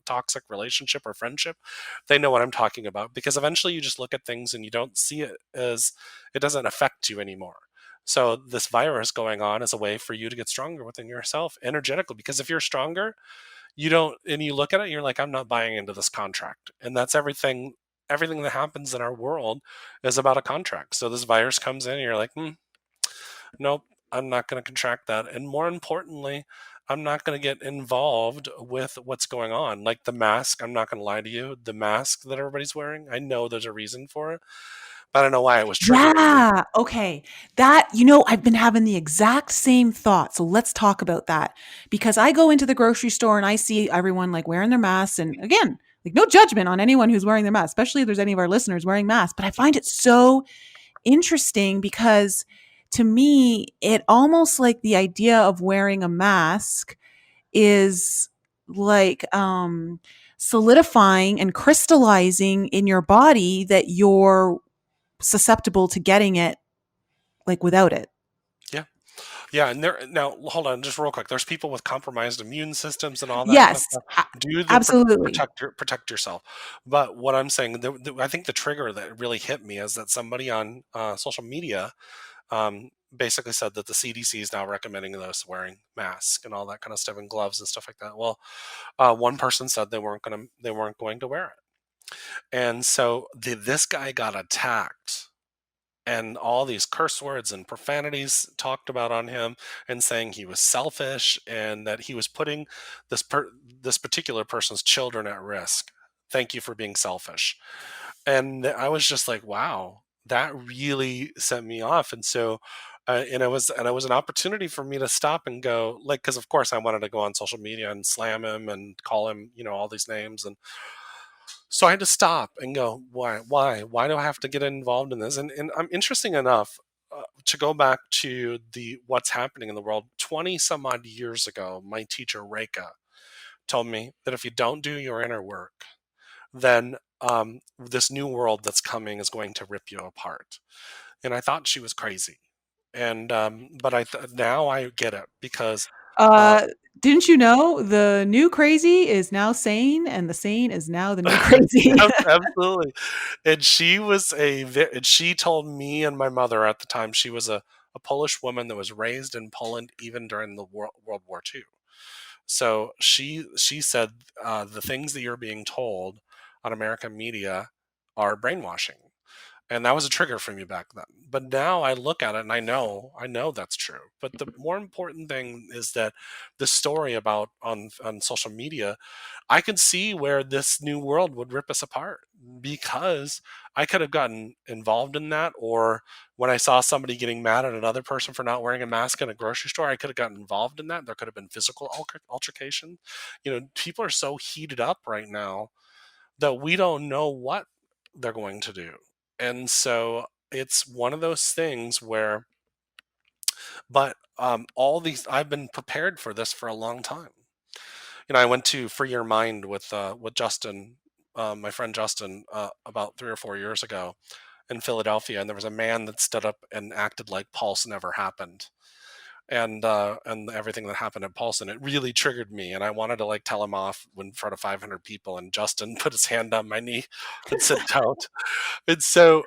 B: toxic relationship or friendship, they know what I'm talking about, because eventually you just look at things and you don't see it as, it doesn't affect you anymore. So this virus going on is a way for you to get stronger within yourself energetically, because if you're stronger, you don't, and you look at it, you're like, I'm not buying into this contract. And that's everything that happens in our world is about a contract. So this virus comes in and you're like, nope, I'm not going to contract that. And more importantly, I'm not going to get involved with what's going on. Like the mask, I'm not going to lie to you, the mask that everybody's wearing, I know there's a reason for it, but I don't know why it was triggering me.
A: Yeah. Okay. I've been having the exact same thought. So let's talk about that, because I go into the grocery store and I see everyone like wearing their masks. And again, like, no judgment on anyone who's wearing their mask, especially if there's any of our listeners wearing masks. But I find it so interesting because to me, it almost like the idea of wearing a mask is like solidifying and crystallizing in your body that you're susceptible to getting it like without it.
B: Yeah. Yeah, and there now, hold on, just real quick. There's people with compromised immune systems and all that kind of
A: Yes,
B: stuff. Do the
A: absolutely.
B: protect yourself. But what I'm saying, I think the trigger that really hit me is that somebody on social media basically said that the CDC is now recommending us wearing masks and all that kind of stuff, and gloves and stuff like that. Well, one person said they weren't going to wear it, and so this guy got attacked, and all these curse words and profanities talked about on him, and saying he was selfish and that he was putting this particular person's children at risk. Thank you for being selfish. And I was just like, wow, that really set me off. And so and it was an opportunity for me to stop and go, like, because of course I wanted to go on social media and slam him and call him, all these names. And so I had to stop and go, why do I have to get involved in this? And I'm interesting enough to go back to the what's happening in the world. 20 some odd years ago, my teacher Reka told me that if you don't do your inner work, then this new world that's coming is going to rip you apart. And I thought she was crazy. And but now I get it, because uh,
A: Uh, didn't you know the new crazy is now sane, and the sane is now the new crazy?
B: Yep, absolutely. And and she told me and my mother at the time, she was a Polish woman that was raised in Poland even during the World War II. So she said, the things that you're being told on American media are brainwashing. And that was a trigger for me back then. But now I look at it and I know that's true. But the more important thing is that the story about on social media, I could see where this new world would rip us apart, because I could have gotten involved in that. Or when I saw somebody getting mad at another person for not wearing a mask in a grocery store, I could have gotten involved in that. There could have been physical altercation. People are so heated up right now that we don't know what they're going to do. And so it's one of those things where, but all these, I've been prepared for this for a long time. I went to Free Your Mind with Justin, my friend Justin, about 3 or 4 years ago in Philadelphia, and there was a man that stood up and acted like Pulse never happened, and everything that happened at Pulse, and it really triggered me, and I wanted to like tell him off in front of 500 people, and Justin put his hand on my knee and said, "Don't." And so,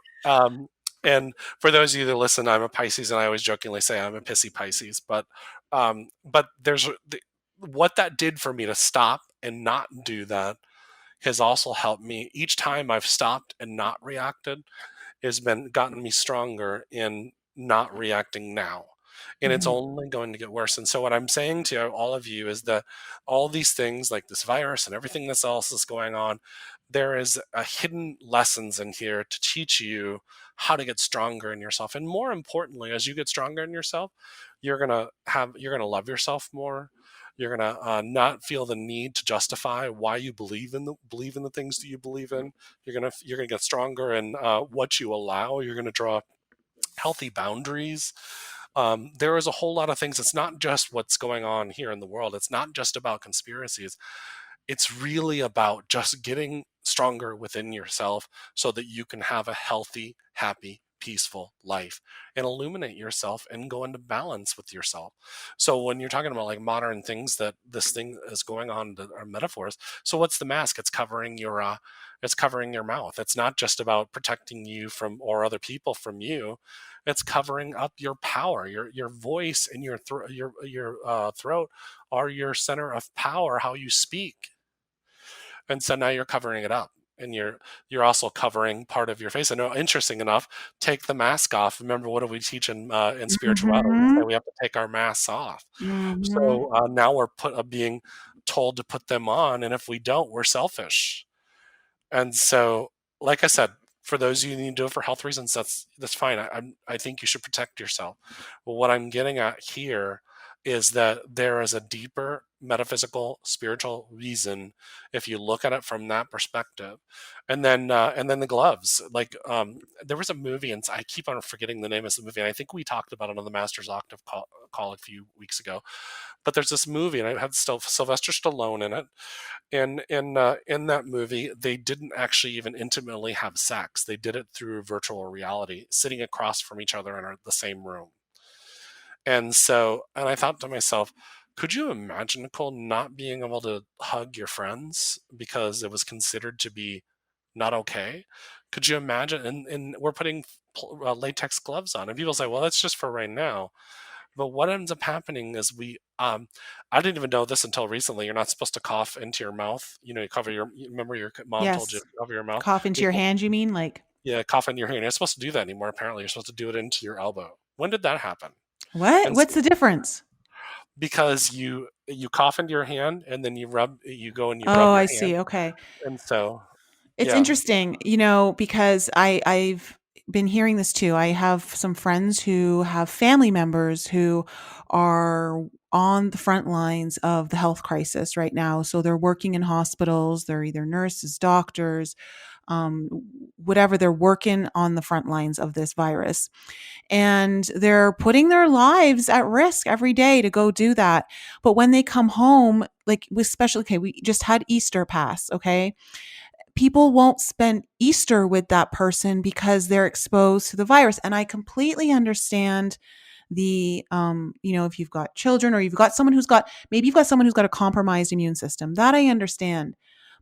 B: and for those of you that listen, I'm a Pisces, and I always jokingly say I'm a pissy Pisces. But what that did for me to stop and not do that has also helped me. Each time I've stopped and not reacted, has been gotten me stronger in not reacting now. And it's
A: Mhm.
B: only going to get worse. And so what I'm saying to all of you is that all these things like this virus and everything else is going on, there is a hidden lessons in here to teach you how to get stronger in yourself. And more importantly, as you get stronger in yourself, you're gonna love yourself more. You're gonna not feel the need to justify why you believe in the things that you believe in. You're gonna get stronger in what you allow. You're gonna draw healthy boundaries. There is a whole lot of things. It's not just what's going on here in the world. It's not just about conspiracies. It's really about just getting stronger within yourself so that you can have a healthy, happy, peaceful life and illuminate yourself and go into balance with yourself. So when you're talking about like modern things that this thing is going on that are metaphors. So what's the mask? It's covering your mouth. It's not just about protecting you from or other people from you. It's covering up your power, your voice and your throat are your center of power, how you speak. And so now you're covering it up, and you're also covering part of your face. And interesting enough, take the mask off. Remember, what do we teach in spirituality? We say
A: Mhm.
B: we have to take our masks off.
A: Mhm.
B: So now we're being told to put them on, and if we don't, we're selfish. And so, like I said, for those of you who need to do it for health reasons, that's fine. I think you should protect yourself. But what I'm getting at here is that there is a deeper metaphysical, spiritual reason if you look at it from that perspective. And then the gloves. Like there was a movie, and I keep on forgetting the name of the movie. And I think we talked about it on the Masters Octave call a few weeks ago. But there's this movie, and it had Sylvester Stallone in it, and in that movie they didn't actually even intimately have sex. They did it through virtual reality, sitting across from each other in the same room. And I thought to myself, could you imagine, Nicole, not being able to hug your friends because it was considered to be not okay? Could you imagine? And we're putting latex gloves on, and people say, well, that's just for right now. But what ends up happening is I didn't even know this until recently. You're not supposed to cough into your mouth. You remember your mom told you
A: Yes.
B: to cover your mouth.
A: Cough into your hand, you mean? Like
B: Yeah, cough in your hand. You're not supposed to do that anymore. Apparently, you're supposed to do it into your elbow. When did that happen?
A: What?
B: And so,
A: What's the difference?
B: because you cough into your hand and then you go and you rub
A: Oh,
B: your
A: I
B: hand,
A: see. Okay.
B: and so
A: It's
B: yeah.
A: interesting, because I've been hearing this too. I have some friends who have family members who are on the front lines of the health crisis right now. So they're working in hospitals. They're either nurses, doctors, um, whatever. They're working on the front lines of this virus, and they're putting their lives at risk every day to go do that. But when they come home, like with special, okay, we just had Easter pass. Okay, people won't spend Easter with that person because they're exposed to the virus. And I completely understand if you've got children, or you've got someone who's got, maybe you've got someone who's got a compromised immune system, that I understand.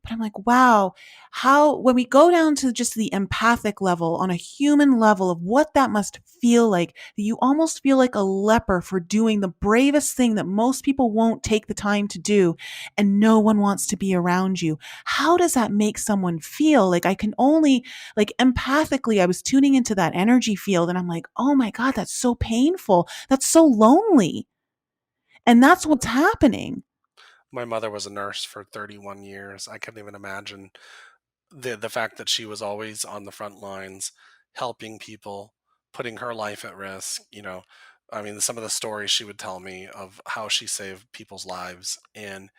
A: But I'm like, wow, how, when we go down to just the empathic level, on a human level, of what that must feel like, that you almost feel like a leper for doing the bravest thing that most people won't take the time to do, and no one wants to be around you. How does that make someone feel? Like, I can only, like, empathically, I was tuning into that energy field, and I'm like, oh my God, that's so painful. That's so lonely. And that's what's happening.
B: My mother was a nurse for 31 years. I couldn't even imagine the fact that she was always on the front lines, helping people, putting her life at risk. I mean, some of the stories she would tell me of how she saved people's lives, and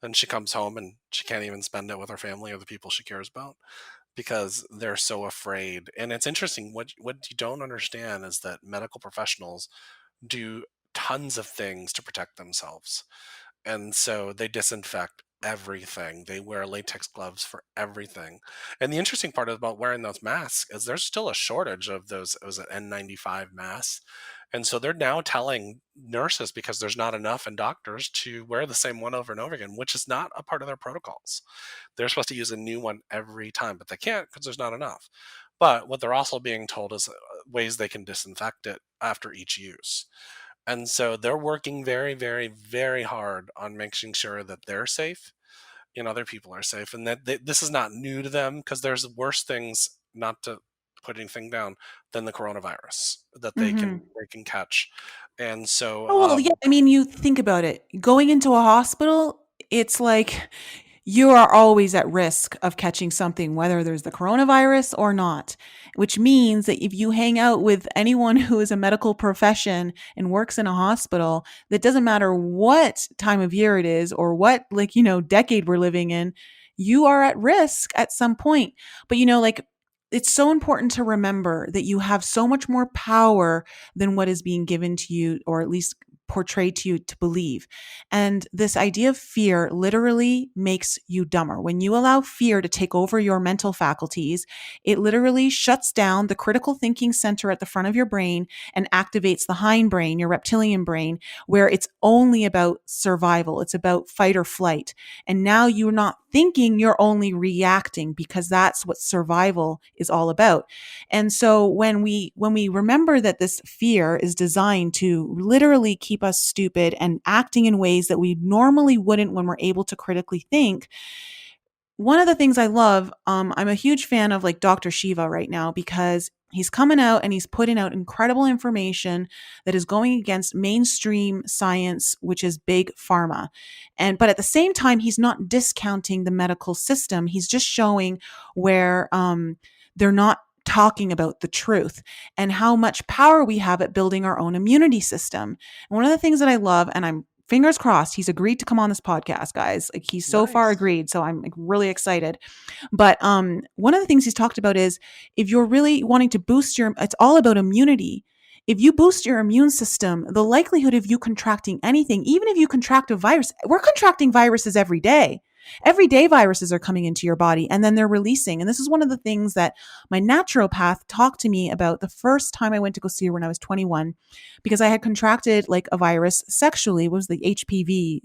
B: then she comes home and she can't even spend it with her family or the people she cares about because they're so afraid. And it's interesting, what you don't understand is that medical professionals do tons of things to protect themselves. And so they disinfect everything. They wear latex gloves for everything. And the interesting part about wearing those masks is there's still a shortage of those, was it N95 masks? And so they're now telling nurses, because there's not enough, and doctors, to wear the same one over and over again, which is not a part of their protocols. They're supposed to use a new one every time, but they can't because there's not enough. But what they're also being told is ways they can disinfect it after each use. And so they're working very, very, very hard on making sure that they're safe and other people are safe, and that this is not new to them, because there's worse things, not to put anything down, than the coronavirus that they can
A: Mm-hmm.
B: they can catch. And so
A: Oh, well, yeah. I mean, you think about it. Going into a hospital, it's like you are always at risk of catching something, whether there's the coronavirus or not, which means that if you hang out with anyone who is a medical profession and works in a hospital, that doesn't matter what time of year it is or what, like, decade we're living in, you are at risk at some point. But, like, it's so important to remember that you have so much more power than what is being given to you, or at least portrayed to you to believe. And this idea of fear literally makes you dumber. When you allow fear to take over your mental faculties, it literally shuts down the critical thinking center at the front of your brain and activates the hindbrain, your reptilian brain, where it's only about survival. It's about fight or flight. And now you're not thinking, you're only reacting, because that's what survival is all about. And so when we remember that this fear is designed to literally keep us stupid and acting in ways that we normally wouldn't when we're able to critically think, one of the things I love, I'm a huge fan of, like, Dr. Shiva right now, because he's coming out and he's putting out incredible information that is going against mainstream science, which is big pharma. But at the same time, he's not discounting the medical system. He's just showing where they're not talking about the truth and how much power we have at building our own immunity system. And one of the things that I love, and I'm fingers crossed, he's agreed to come on this podcast, guys. Like, he's so far
B: nice.
A: agreed, so I'm, like, really excited. But one of the things he's talked about is, if you're really wanting to boost it's all about immunity. If you boost your immune system, the likelihood of you contracting anything, even if you contract a virus, we're contracting viruses every day. Every day viruses are coming into your body and then they're releasing. And this is one of the things that my naturopath talked to me about the first time I went to go see her, when I was 21, because I had contracted, like, a virus sexually. It was the HPV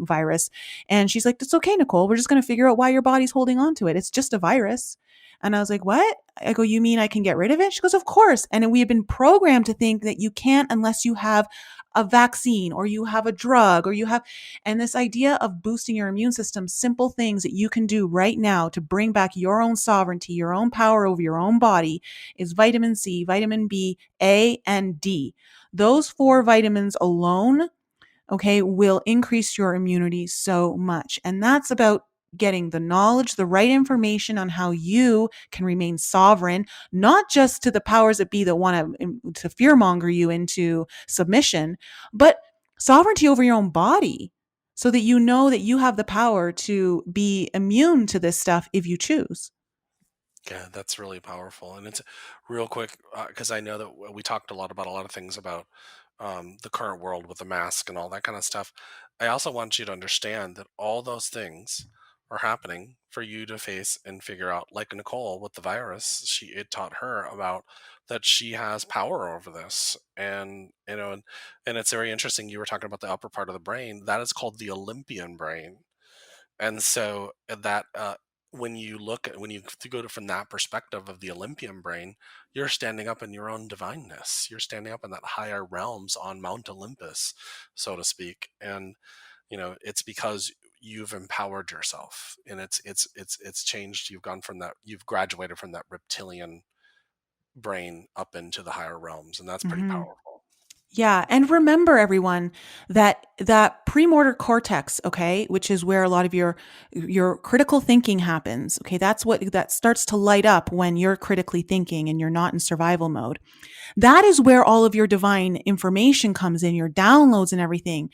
A: virus. And she's like, "It's okay, Nicole. We're just going to figure out why your body's holding on to it. It's just a virus." And I was like, what? I go, you mean I can get rid of it? She goes, of course. And we have been programmed to think that you can't unless you have a vaccine or you have a drug or you have, and this idea of boosting your immune system, simple things that you can do right now to bring back your own sovereignty, your own power over your own body is vitamin C, vitamin B, A, and D. Those four vitamins alone, okay, will increase your immunity so much. And that's about getting the knowledge, the right information on how you can remain sovereign, not just to the powers that be that want to fearmonger you into submission, but sovereignty over your own body so that you know that you have the power to be immune to this stuff if you choose.
B: Yeah, that's really powerful. And it's real quick, because I know that we talked a lot about a lot of things about the current world with the mask and all that kind of stuff. I also want you to understand that all those things are happening for you to face and figure out. Like Nicole with the virus, it taught her about that she has power over this, and and it's very interesting. You were talking about the upper part of the brain that is called the Olympian brain, and so that when you look at when you go to from that perspective of the Olympian brain, you're standing up in your own divineness. You're standing up in that higher realms on Mount Olympus, so to speak. And it's because you've empowered yourself, and it's changed. You've gone from that. You've graduated from that reptilian brain up into the higher realms, and that's pretty
A: Mm-hmm.
B: powerful.
A: Yeah, and remember everyone that premotor cortex, okay, which is where a lot of your critical thinking happens. Okay, that's what that starts to light up when you're critically thinking and you're not in survival mode. That is where all of your divine information comes in, your downloads and everything.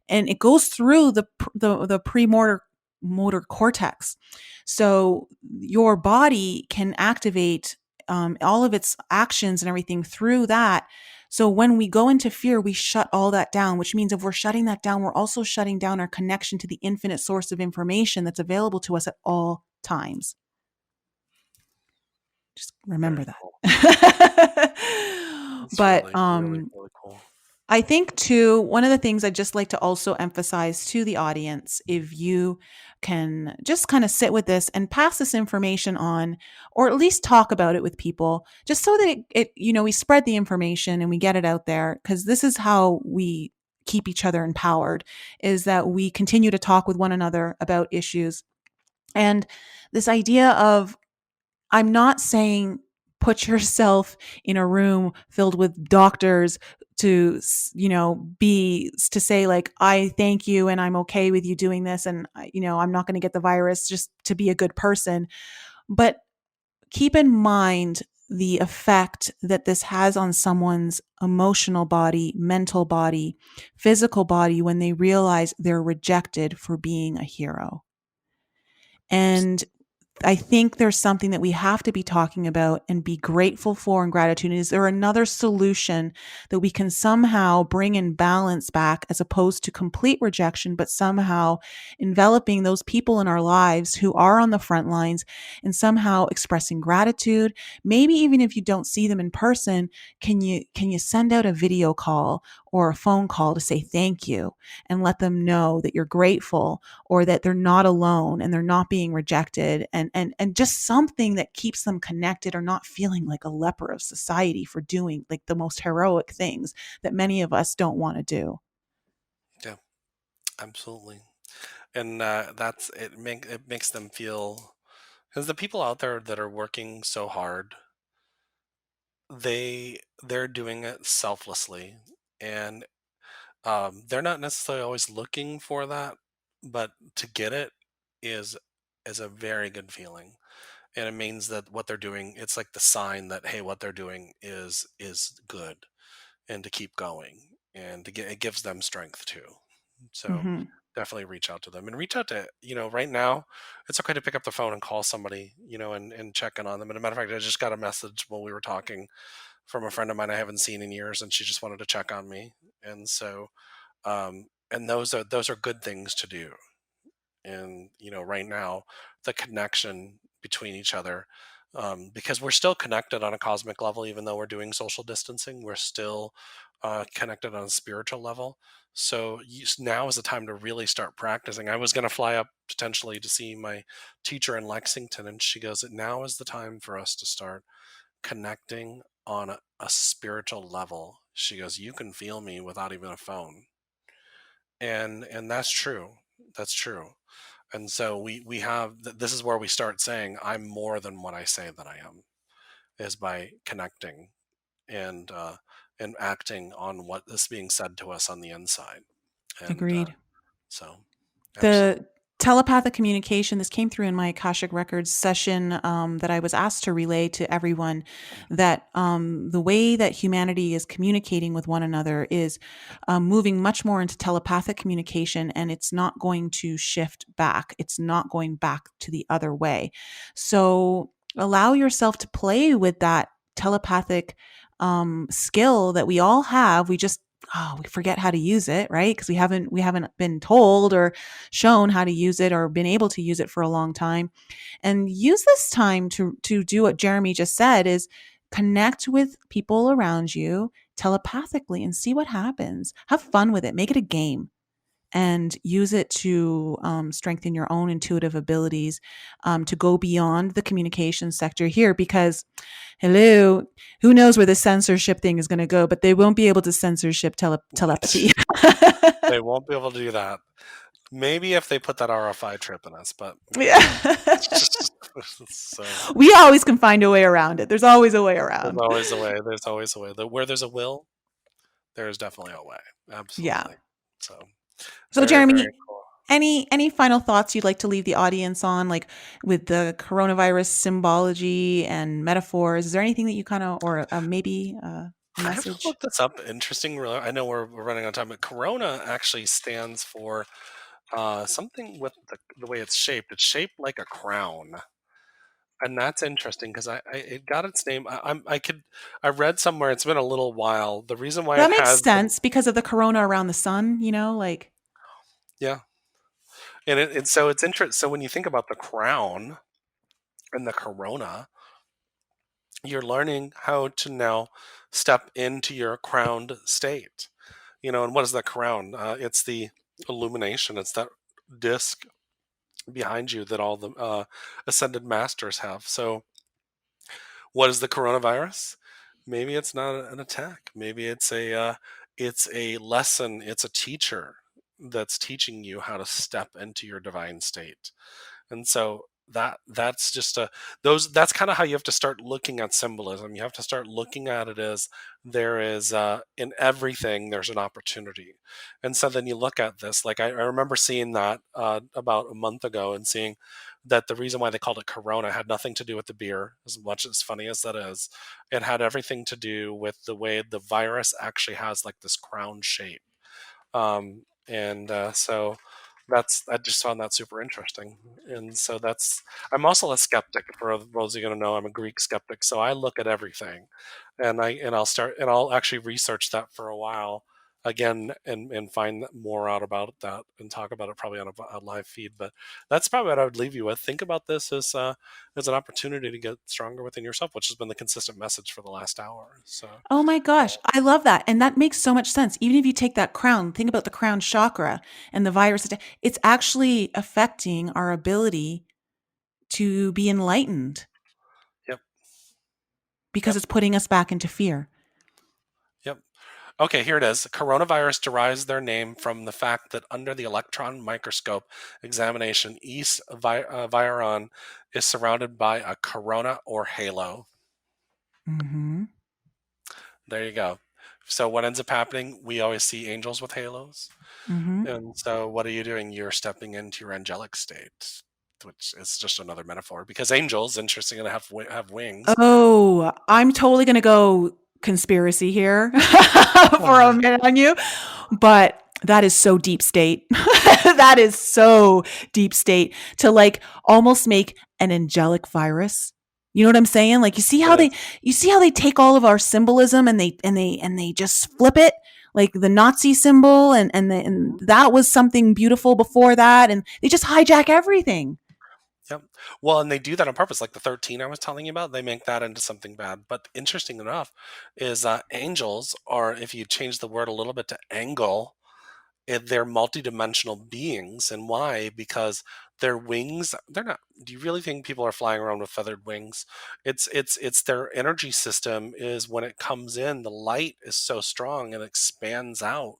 A: And it goes through the premotor motor cortex. So your body can activate all of its actions and everything through that. So when we go into fear, we shut all that down, which means if we're shutting that down, we're also shutting down our connection to the infinite source of information that's available to us at all times. Just remember
B: Very
A: that.
B: cool. That's
A: But
B: really, really, really cool.
A: I think too, one of the things I'd just like to also emphasize to the audience, if you can just kind of sit with this and pass this information on, or at least talk about it with people, just so that we spread the information and we get it out there, because this is how we keep each other empowered, is that we continue to talk with one another about issues. And this idea of, I'm not saying put yourself in a room filled with doctors to, be to say like, I thank you and I'm okay with you doing this. And, I'm not going to get the virus just to be a good person. But keep in mind the effect that this has on someone's emotional body, mental body, physical body when they realize they're rejected for being a hero. And I think there's something that we have to be talking about and be grateful for, and gratitude. Is there another solution that we can somehow bring in balance back, as opposed to complete rejection, but somehow enveloping those people in our lives who are on the front lines and somehow expressing gratitude? Maybe even if you don't see them in person, can you send out a video call or a phone call to say thank you and let them know that you're grateful, or that they're not alone and they're not being rejected, and just something that keeps them connected, or not feeling like a leper of society for doing like the most heroic things that many of us don't want to do.
B: Yeah, absolutely. And it makes them feel, because the people out there that are working so hard, they're doing it selflessly, and they're not necessarily always looking for that, but to get it is is a very good feeling. And it means that what they're doing, it's like the sign that, hey, what they're doing is good, and to keep going, and to get, it gives them strength too. So
A: Mm-hmm.
B: definitely reach out to them, and reach out to, right now it's okay to pick up the phone and call somebody, and check in on them. And a matter of fact, I just got a message while we were talking from a friend of mine I haven't seen in years, and she just wanted to check on me. And so and those are good things to do. And right now, the connection between each other, because we're still connected on a cosmic level, even though we're doing social distancing, we're still connected on a spiritual level. So now is the time to really start practicing. I was going to fly up potentially to see my teacher in Lexington, and she goes, now is the time for us to start connecting on a spiritual level. She goes, you can feel me without even a phone. And that's true. That's true. And so we have this is where we start saying I'm more than what I say that I am, is by connecting and acting on what is being said to us on the inside. And
A: Agreed.
B: so absolutely.
A: The telepathic communication, this came through in my Akashic Records session that I was asked to relay to everyone, that the way that humanity is communicating with one another is moving much more into telepathic communication, and it's not going to shift back. It's not going back to the other way. So allow yourself to play with that telepathic skill that we all have. We forget how to use it, right? Because we haven't been told or shown how to use it or been able to use it for a long time. And use this time to do what Jeremy just said, is connect with people around you telepathically and see what happens. Have fun with it. Make it a game and use it to strengthen your own intuitive abilities, to go beyond the communication sector here. Because, hello, who knows where the censorship thing is going to go, but they won't be able to censorship telepathy.
B: They won't be able to do that. Maybe if they put that RFI trip in us, but
A: Yeah.
B: so
A: We always can find a way around it. There's always a way
B: there's
A: around.
B: always a way. There's always a way. Where there's a will, there's definitely a way.
A: Yeah.
B: Absolutely. So
A: So,
B: very, very
A: Jeremy,
B: cool.
A: any final thoughts you'd like to leave the audience on, like with the coronavirus symbology and metaphors? Is there anything that you kind of, or maybe a
B: I have to
A: message?
B: look this up. Interesting. I know we're running out of time, but Corona actually stands for something with the way it's shaped. It's shaped like a crown, and that's interesting because it got its name. I read somewhere. It's been a little while. The reason why it
A: That makes
B: has
A: sense because of the corona around the sun, like.
B: yeah, and so it's interesting. So when you think about the crown and the corona, you're learning how to now step into your crowned state. And what is that crown? It's the illumination. It's that disc behind you that all the ascended masters have. So, what is the coronavirus? Maybe it's not an attack. Maybe it's a lesson. It's a teacher that's teaching you how to step into your divine state. And so that's just that's kind of how you have to start looking at symbolism. You have to start looking at it as there is in everything there's an opportunity. And so then you look at this, like I remember seeing that about a month ago, and seeing that the reason why they called it Corona had nothing to do with the beer, as much as funny as that is. It had everything to do with the way the virus actually has like this crown shape. And so I just found that super interesting. And so I'm also a skeptic. For those of you who don't know, I'm a Greek skeptic, so I look at everything, and I'll actually research that for a while again, and find more out about that and talk about it probably on a live feed. But that's probably what I would leave you with. Think about this as an opportunity to get stronger within yourself, which has been the consistent message for the last hour. So
A: Oh my gosh, I love that. And that makes so much sense. Even if you take that crown, think about the crown chakra and the virus, it's actually affecting our ability to be enlightened
B: yep,
A: because
B: yep,
A: it's putting us back into fear.
B: yep. Okay, here it is. Coronavirus derives their name from the fact that under the electron microscope examination, each viron is surrounded by a corona or halo.
A: Hmm.
B: There you go. So what ends up happening? We always see angels with halos.
A: Hmm.
B: And so what are you doing? You're stepping into your angelic state, which is just another metaphor, because angels, interestingly, have wings.
A: Oh, I'm totally going to go conspiracy here for a minute on you, but that is so deep state. That is so deep state to like almost make an angelic virus. You know what I'm saying? Like
B: It is.
A: you see how they take all of our symbolism and they just flip it, like the Nazi symbol, and
B: Mhm.
A: that was something beautiful before that, and they just hijack everything.
B: Yep. Well, and they do that on purpose. Like the 13 I was telling you about, they make that into something bad. But interesting enough is angels are, if you change the word a little bit to angle, they're multidimensional beings. And why? Because their wings, they're not, do you really think people are flying around with feathered wings? It's their energy system is when it comes in, the light is so strong and expands out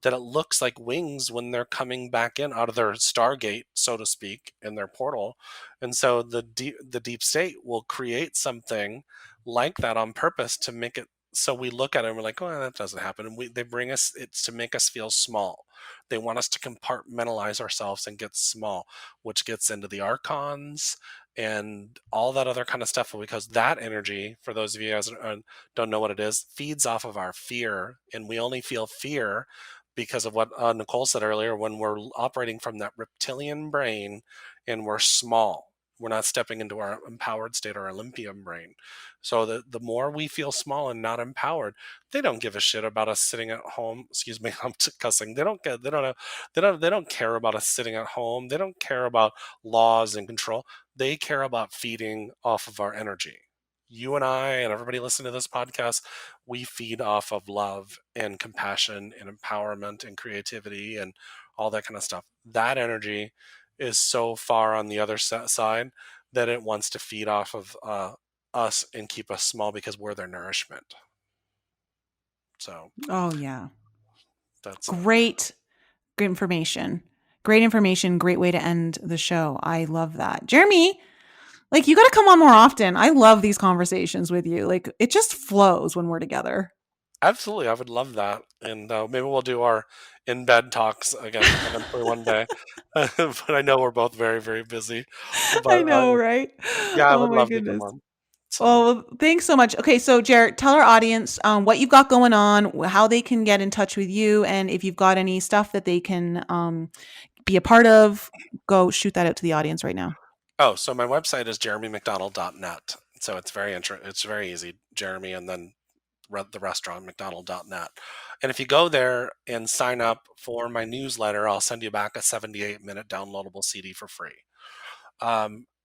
B: that it looks like wings when they're coming back in out of their stargate, so to speak, in their portal. And so the deep state will create something like that on purpose to make it so we look at it and we're like, oh, that doesn't happen. And they bring us, it's to make us feel small. They want us to compartmentalize ourselves and get small, which gets into the archons and all that other kind of stuff. Because that energy, for those of you guys who don't know what it is, feeds off of our fear. And we only feel fear because of what Nicole said earlier, when we're operating from that reptilian brain and we're small. We're not stepping into our empowered state, our Olympian brain. So the more we feel small and not empowered, they don't give a shit about us sitting at home. Excuse me, I'm cussing. They don't care about us sitting at home. They don't care about laws and control. They care about feeding off of our energy. You and I and everybody listening to this podcast, we feed off of love and compassion and empowerment and creativity and all that kind of stuff. That energy is so far on the other side that it wants to feed off of us and keep us small because we're their nourishment. So,
A: oh yeah,
B: that's
A: great information. Great information. Great way to end the show. I love that, Jeremy. Like, you got to come on more often. I love these conversations with you. Like, it just flows when we're together.
B: Absolutely. I would love that. And maybe we'll do our in-bed talks again eventually one day. But I know we're both very, very busy. But
A: I know, right?
B: yeah, I
A: Oh
B: would
A: my
B: love to come
A: goodness.
B: on. So,
A: Well, thanks so much. Okay, so Jared, tell our audience what you've got going on, how they can get in touch with you, and if you've got any stuff that they can be a part of, go shoot that out to the audience right now.
B: so my website is jeremymcdonald.net. So it's it's very easy. Jeremy and then the restaurant, McDonald.net. And if you go there and sign up for my newsletter, I'll send you back a 78-minute downloadable CD for free.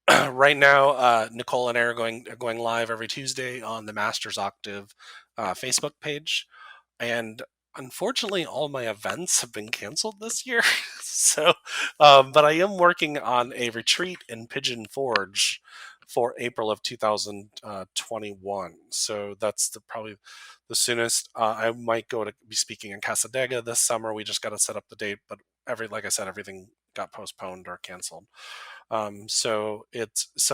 B: Right now, Nicole and I are going live every Tuesday on the Masters Octave Facebook page. And unfortunately, all my events have been canceled this year. So, but I am working on a retreat in Pigeon Forge for April of 2021. So that's probably the soonest. I might go to be speaking in Casadega this summer. We just got to set up the date, but like I said, everything got postponed or canceled. So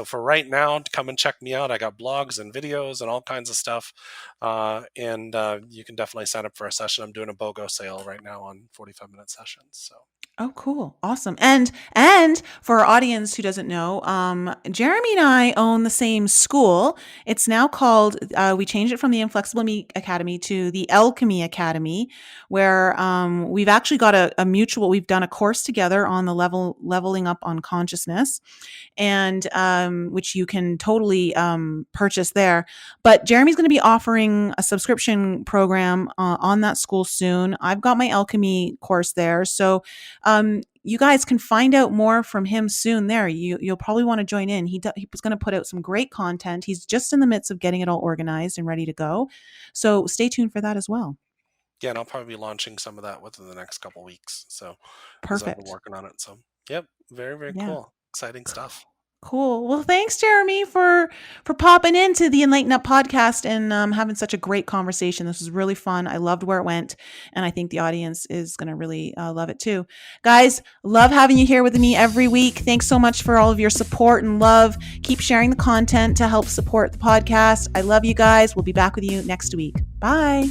B: for right now, come and check me out. I got blogs and videos and all kinds of stuff. And you can definitely sign up for a session. I'm doing a BOGO sale right now on 45-minute sessions. So.
A: Oh, cool. Awesome. And for our audience who doesn't know, Jeremy and I own the same school. It's now called, we changed it from the Inflexible Me Academy to the Alchemy Academy, where we've actually got a mutual, we've done a course together on the leveling up on consciousness, and which you can totally purchase there. But Jeremy's going to be offering a subscription program on that school soon. I've got my alchemy course there. So you guys can find out more from him soon there. You'll probably want to join in. He was going to put out some great content. He's just in the midst of getting it all organized and ready to go. So stay tuned for that as well.
B: Yeah, and I'll probably be launching some of that within the next couple of weeks. So
A: perfect.
B: I've been working on it. So yep, very, very cool. Exciting stuff.
A: Cool. Well, thanks, Jeremy, for popping into the Enlighten Up podcast and having such a great conversation. This was really fun. I loved where it went, and I think the audience is going to really love it too. Guys, love having you here with me every week. Thanks so much for all of your support and love. Keep sharing the content to help support the podcast. I love you guys. We'll be back with you next week. Bye.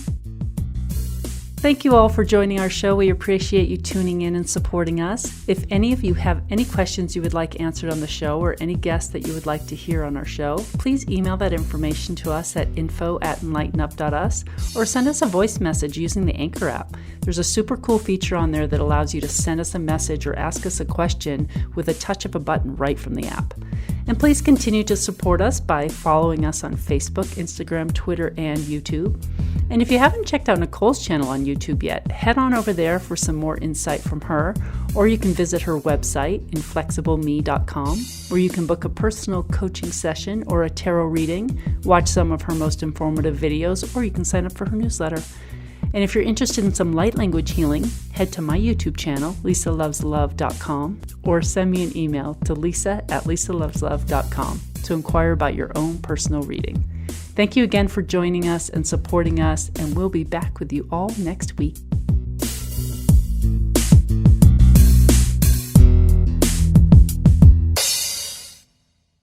C: Thank you all for joining our show. We appreciate you tuning in and supporting us. If any of you have any questions you would like answered on the show or any guests that you would like to hear on our show, please email that information to us at info@enlightenup.us or send us a voice message using the Anchor app. There's a super cool feature on there that allows you to send us a message or ask us a question with a touch of a button right from the app. And please continue to support us by following us on Facebook, Instagram, Twitter, and YouTube. And if you haven't checked out Nicole's channel on YouTube yet, head on over there for some more insight from her, or you can visit her website, inflexibleme.com, where you can book a personal coaching session or a tarot reading, watch some of her most informative videos, or you can sign up for her newsletter. And if you're interested in some light language healing, head to my YouTube channel, lisaloveslove.com, or send me an email to lisa@lisaloveslove.com to inquire about your own personal reading. Thank you again for joining us and supporting us, and we'll be back with you all next week.